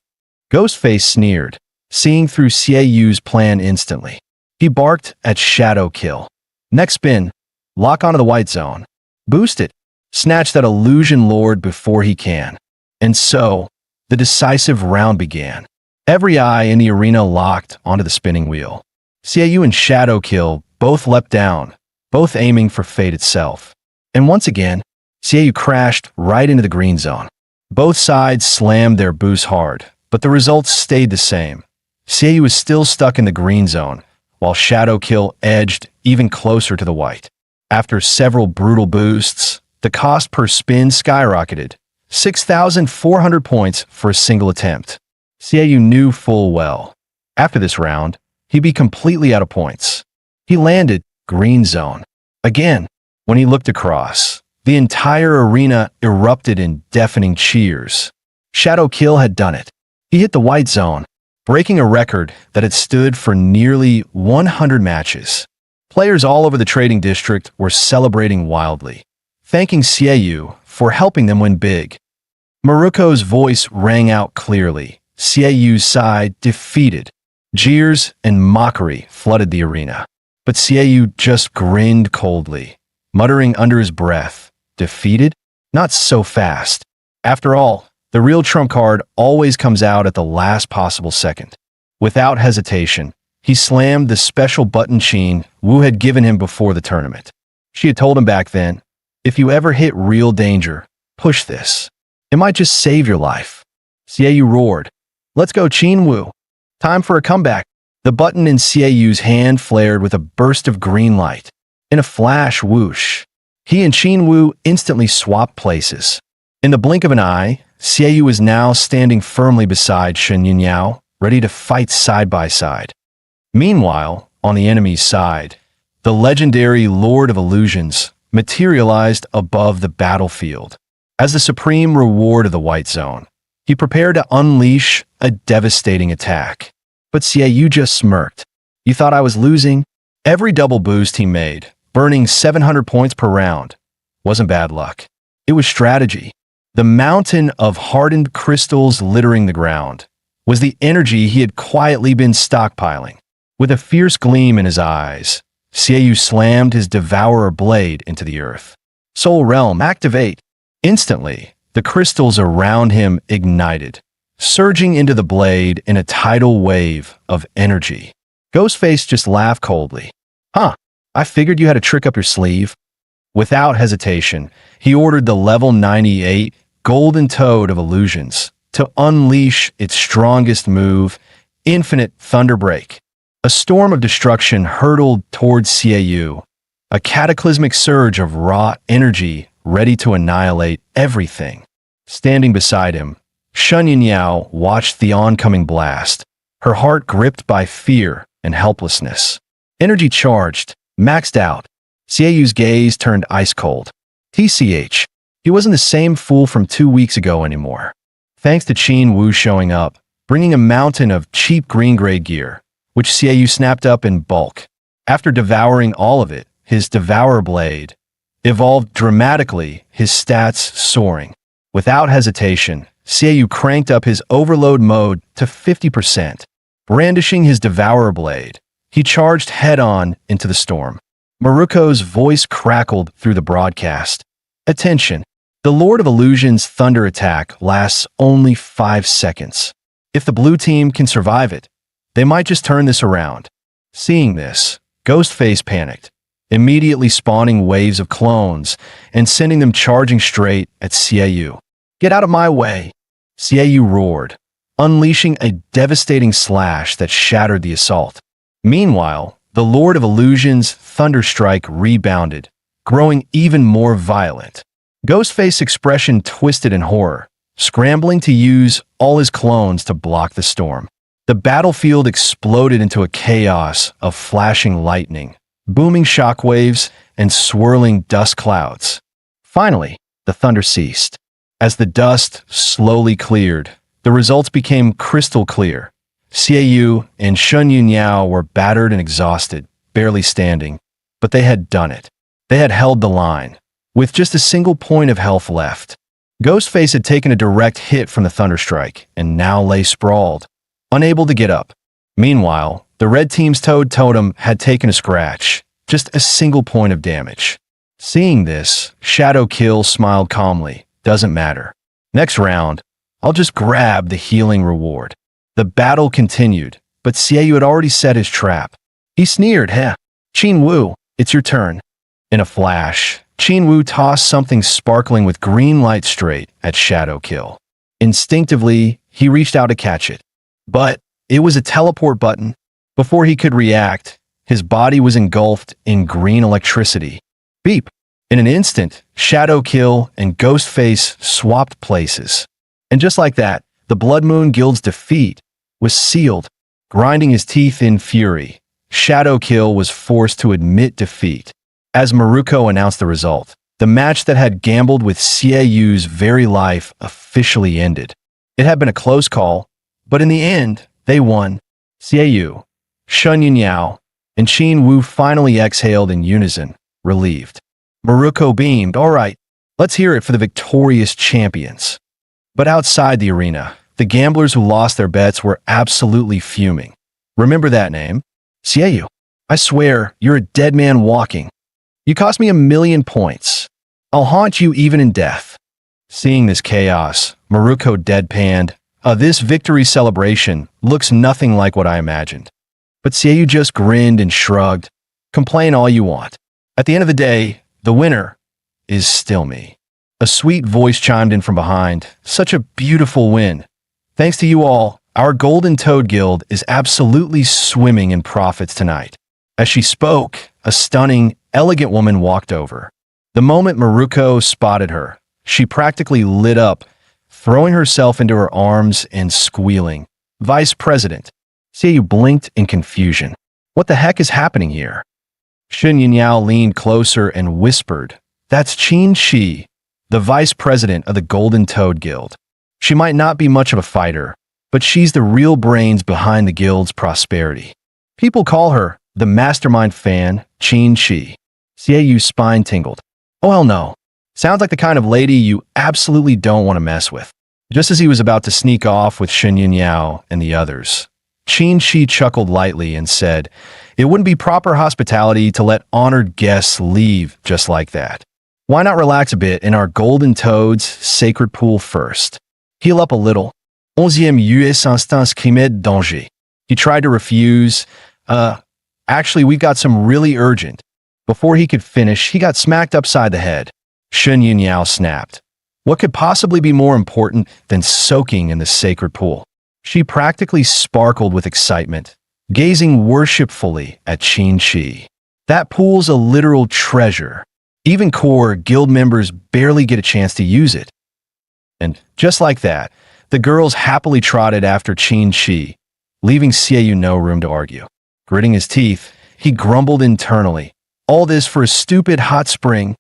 Ghostface sneered, seeing through Seiyu's plan instantly. He barked at Shadow Kill. Next spin, lock onto the white zone. Boost it. Snatch that illusion lord before he can. And so, the decisive round began. Every eye in the arena locked onto the spinning wheel. Seiyu and Shadow Kill both leapt down, both aiming for fate itself. And once again, Seiyu crashed right into the green zone. Both sides slammed their boosts hard, but the results stayed the same. Seiyu was still stuck in the green zone, while Shadow Kill edged even closer to the white. After several brutal boosts, the cost per spin skyrocketed, 6,400 points for a single attempt. Seiyu knew full well. After this round, he'd be completely out of points. He landed green zone. Again, when he looked across, the entire arena erupted in deafening cheers. Shadow Kill had done it. He hit the white zone, breaking a record that had stood for nearly 100 matches. Players all over the trading district were celebrating wildly, thanking Seiyu for helping them win big. Maruko's voice rang out clearly, Seiyu's side defeated. Jeers and mockery flooded the arena. But Seiyu just grinned coldly, muttering under his breath, defeated? Not so fast. After all, the real trump card always comes out at the last possible second. Without hesitation, he slammed the special button Qin Wu had given him before the tournament. She had told him back then, if you ever hit real danger, push this. It might just save your life. Seiyu roared, let's go Qin Wu. Time for a comeback. The button in Seiyu's hand flared with a burst of green light. In a flash whoosh, he and Qin Wu instantly swapped places. In the blink of an eye, Seiyu was now standing firmly beside Shen Yunyao, ready to fight side by side. Meanwhile, on the enemy's side, the legendary Lord of Illusions materialized above the battlefield. As the supreme reward of the White Zone, he prepared to unleash a devastating attack. But Seiyu just smirked. You thought I was losing? Every double boost he made, burning 700 points per round, wasn't bad luck. It was strategy. The mountain of hardened crystals littering the ground was the energy he had quietly been stockpiling. With a fierce gleam in his eyes, Seiyu slammed his Devourer blade into the earth. Soul Realm, activate! Instantly, the crystals around him ignited, surging into the blade in a tidal wave of energy. Ghostface just laughed coldly. Huh, I figured you had a trick up your sleeve. Without hesitation, he ordered the level 98 Golden Toad of Illusions to unleash its strongest move, Infinite Thunderbreak. A storm of destruction hurtled towards Seiyu, a cataclysmic surge of raw energy ready to annihilate everything. Standing beside him, Shen Yunyao watched the oncoming blast, her heart gripped by fear and helplessness. Energy charged, maxed out, Seiyu's gaze turned ice cold. TCH, he wasn't the same fool from 2 weeks ago anymore. Thanks to Qin Wu showing up, bringing a mountain of cheap green-grade gear, which Seiyu snapped up in bulk. After devouring all of it, his Devourer blade evolved dramatically, his stats soaring. Without hesitation, Seiyu cranked up his overload mode to 50%. Brandishing his Devourer blade, he charged head-on into the storm. Maruko's voice crackled through the broadcast. Attention! The Lord of Illusion's thunder attack lasts only 5 seconds. If the blue team can survive it, they might just turn this around. Seeing this, Ghostface panicked, immediately spawning waves of clones and sending them charging straight at Seiyu. Get out of my way! Seiyu roared, unleashing a devastating slash that shattered the assault. Meanwhile, the Lord of Illusion's thunder strike rebounded, growing even more violent. Ghostface's expression twisted in horror, scrambling to use all his clones to block the storm. The battlefield exploded into a chaos of flashing lightning, booming shockwaves, and swirling dust clouds. Finally, the thunder ceased. As the dust slowly cleared, the results became crystal clear. Xiaoyu and Shun Yunyao were battered and exhausted, barely standing, but they had done it. They had held the line, with just a single point of health left. Ghostface had taken a direct hit from the thunderstrike and now lay sprawled, unable to get up. Meanwhile, the red team's Toad Totem had taken a scratch, just a single point of damage. Seeing this, Shadow Kill smiled calmly. Doesn't matter. Next round, I'll just grab the healing reward. The battle continued, but Xiaoyu had already set his trap. He sneered, "Heh, Qin Wu, it's your turn." In a flash, Qin Wu tossed something sparkling with green light straight at Shadow Kill. Instinctively, he reached out to catch it. But it was a teleport button. Before he could react, his body was engulfed in green electricity. Beep! In an instant, Shadow Kill and Ghostface swapped places. And just like that, the Blood Moon Guild's defeat was sealed. Grinding his teeth in fury, Shadow Kill was forced to admit defeat. As Maruko announced the result, the match that had gambled with Xiaoyu's very life officially ended. It had been a close call, but in the end, they won. Xiaoyu, Shun Yunyao, and Qin Wu finally exhaled in unison, relieved. Maruko beamed, "All right, let's hear it for the victorious champions." But outside the arena, the gamblers who lost their bets were absolutely fuming. "Remember that name? Xiaoyu. I swear, you're a dead man walking. You cost me 1,000,000 points. I'll haunt you even in death." Seeing this chaos, Maruko deadpanned, "This victory celebration looks nothing like what I imagined." But Xiaoyu just grinned and shrugged. "Complain all you want. At the end of the day, the winner is still me." A sweet voice chimed in from behind. "Such a beautiful win. Thanks to you all, our Golden Toad Guild is absolutely swimming in profits tonight." As she spoke, a stunning, elegant woman walked over. The moment Maruko spotted her, she practically lit up, throwing herself into her arms and squealing. "Vice President." Xiaoyu blinked in confusion. "What the heck is happening here?" Shun Yunyao leaned closer and whispered, "That's Qin Shi, the vice president of the Golden Toad Guild. She might not be much of a fighter, but she's the real brains behind the guild's prosperity. People call her the mastermind fan, Qin Shi." Xiaoyu's spine tingled. "Oh hell no. Sounds like the kind of lady you absolutely don't want to mess with." Just as he was about to sneak off with Shun Yunyao and the others, Qin Shi chuckled lightly and said, "It wouldn't be proper hospitality to let honored guests leave just like that. Why not relax a bit in our Golden Toad's sacred pool first? Heal up a little. 11e US instance crime danger." He tried to refuse. Actually, we've got some really urgent." Before he could finish, he got smacked upside the head. Shun Yunyao snapped. What could possibly be more important than soaking in the sacred pool? She practically sparkled with excitement, gazing worshipfully at Qin Shi. "That pool's a literal treasure. Even core guild members barely get a chance to use it." And just like that, the girls happily trotted after Qin Shi, leaving Xiaoyu no room to argue. Gritting his teeth, he grumbled internally. All this for a stupid hot spring.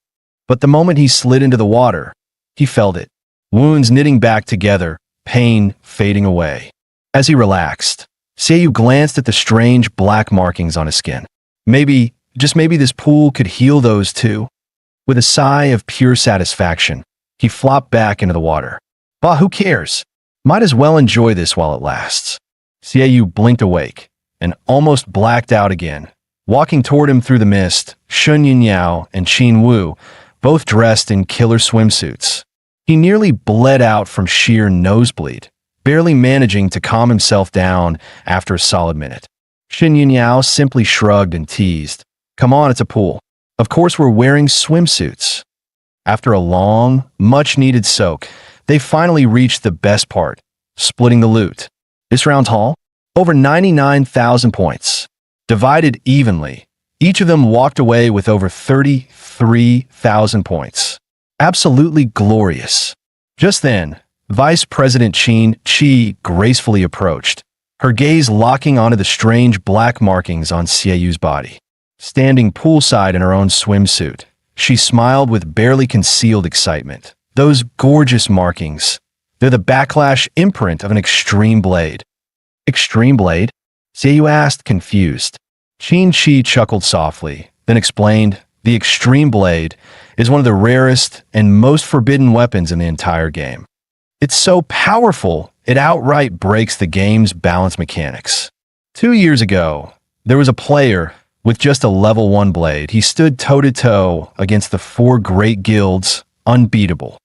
But the moment he slid into the water, he felt it. Wounds knitting back together, pain fading away. As he relaxed, Xiaoyu glanced at the strange black markings on his skin. Maybe, just maybe this pool could heal those too. With a sigh of pure satisfaction, he flopped back into the water. Bah, who cares? Might as well enjoy this while it lasts. Xiaoyu blinked awake and almost blacked out again. Walking toward him through the mist, Shun Yunyao and Qin Wu, both dressed in killer swimsuits. He nearly bled out from sheer nosebleed, barely managing to calm himself down after a solid minute. Shun Yunyao simply shrugged and teased. Come on, it's a pool. Of course we're wearing swimsuits. After a long, much-needed soak, they finally reached the best part, splitting the loot. This round's haul? Over 99,000 points. Divided evenly, each of them walked away with over 33,000 points. Absolutely glorious. Just then, Vice President Qin Shi gracefully approached, her gaze locking onto the strange black markings on Xiaoyu's body. Standing poolside in her own swimsuit, she smiled with barely concealed excitement. Those gorgeous markings. They're the backlash imprint of an extreme blade. Extreme blade? Seiyu asked, confused. Qin-Shi chuckled softly, then explained, the extreme blade is one of the rarest and most forbidden weapons in the entire game. It's so powerful, it outright breaks the game's balance mechanics. 2 years ago, there was a player with just a level 1 blade. He stood toe-to-toe against the 4 great guilds, unbeatable.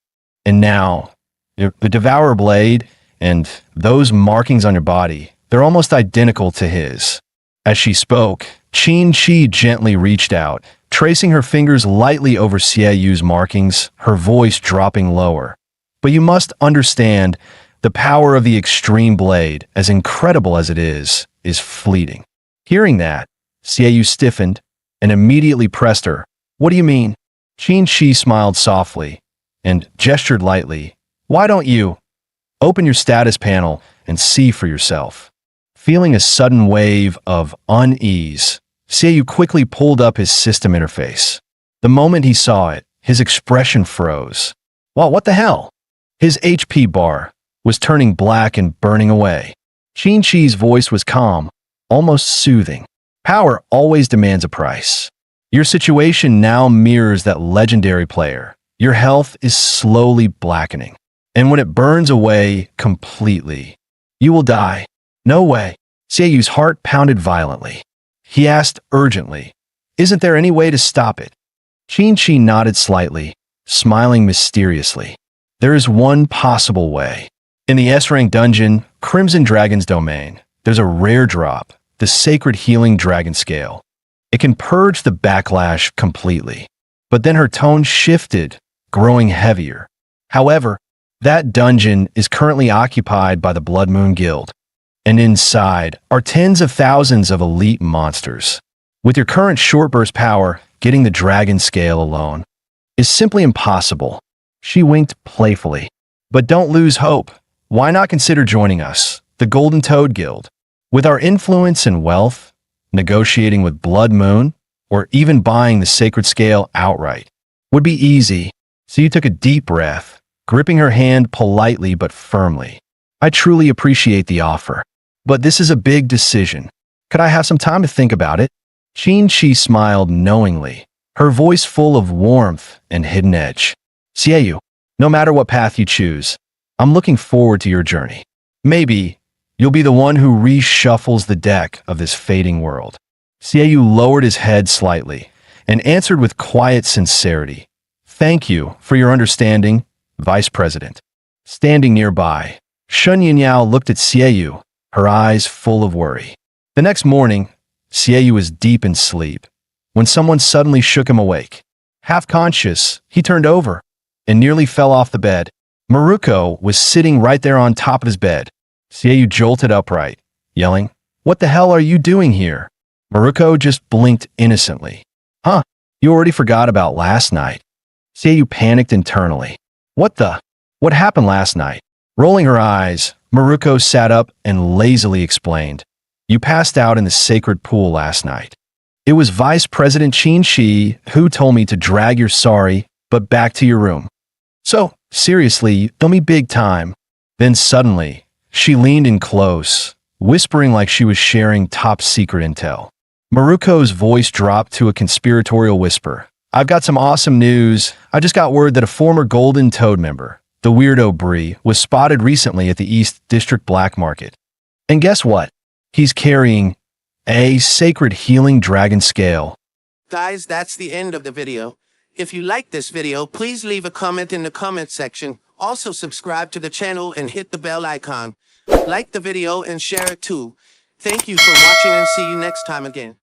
And now, the Devourer blade and those markings on your body, they're almost identical to his. As she spoke, Qin-Shi gently reached out, tracing her fingers lightly over Seiyu's markings, her voice dropping lower. But you must understand, the power of the extreme blade, as incredible as it is fleeting. Hearing that, Seiyu stiffened and immediately pressed her. What do you mean? Qin-Shi smiled softly and gestured lightly. Why don't you open your status panel and see for yourself? Feeling a sudden wave of unease, Seiyu quickly pulled up his system interface. The moment he saw it, his expression froze. Well, what the hell? His HP bar was turning black and burning away. Qin-Shi's voice was calm, almost soothing. Power always demands a price. Your situation now mirrors that legendary player. Your health is slowly blackening. And when it burns away completely, you will die. No way. Seiyu's heart pounded violently. He asked urgently, isn't there any way to stop it? Qin-Shi nodded slightly, smiling mysteriously. There is one possible way. In the S-rank dungeon, Crimson Dragon's domain, there's a rare drop, the Sacred Healing Dragon Scale. It can purge the backlash completely. But then her tone shifted, growing heavier. However, that dungeon is currently occupied by the Blood Moon Guild. And inside are tens of thousands of elite monsters. With your current short burst power, getting the dragon scale alone is simply impossible. She winked playfully. But don't lose hope. Why not consider joining us, the Golden Toad Guild? With our influence and wealth, negotiating with Blood Moon, or even buying the sacred scale outright would be easy. So you took a deep breath, gripping her hand politely but firmly. I truly appreciate the offer. But this is a big decision. Could I have some time to think about it? Qin-Shi smiled knowingly, her voice full of warmth and hidden edge. Seiyu, no matter what path you choose, I'm looking forward to your journey. Maybe you'll be the one who reshuffles the deck of this fading world. Seiyu lowered his head slightly and answered with quiet sincerity. Thank you for your understanding, Vice President. Standing nearby, Shun Yinyao looked at Seiyu, her eyes full of worry. The next morning, Seiyu was deep in sleep when someone suddenly shook him awake. Half conscious, he turned over and nearly fell off the bed. Maruko was sitting right there on top of his bed. Seiyu jolted upright, yelling, "What the hell are you doing here?" Maruko just blinked innocently. Huh, you already forgot about last night. Seiyu panicked internally. What happened last night? Rolling her eyes, Maruko sat up and lazily explained. You passed out in the sacred pool last night. It was Vice President Qin-Shi who told me to drag your sorry, but back to your room. So, seriously, you owe me big time. Then suddenly, she leaned in close, whispering like she was sharing top secret intel. Maruko's voice dropped to a conspiratorial whisper. I've got some awesome news. I just got word that a former Golden Toad member, the weirdo Bree, was spotted recently at the East District Black Market. And guess what? He's carrying a Sacred Healing Dragon Scale. Guys, that's the end of the video. If you liked this video, please leave a comment in the comment section. Also subscribe to the channel and hit the bell icon. Like the video and share it too. Thank you for watching and see you next time again.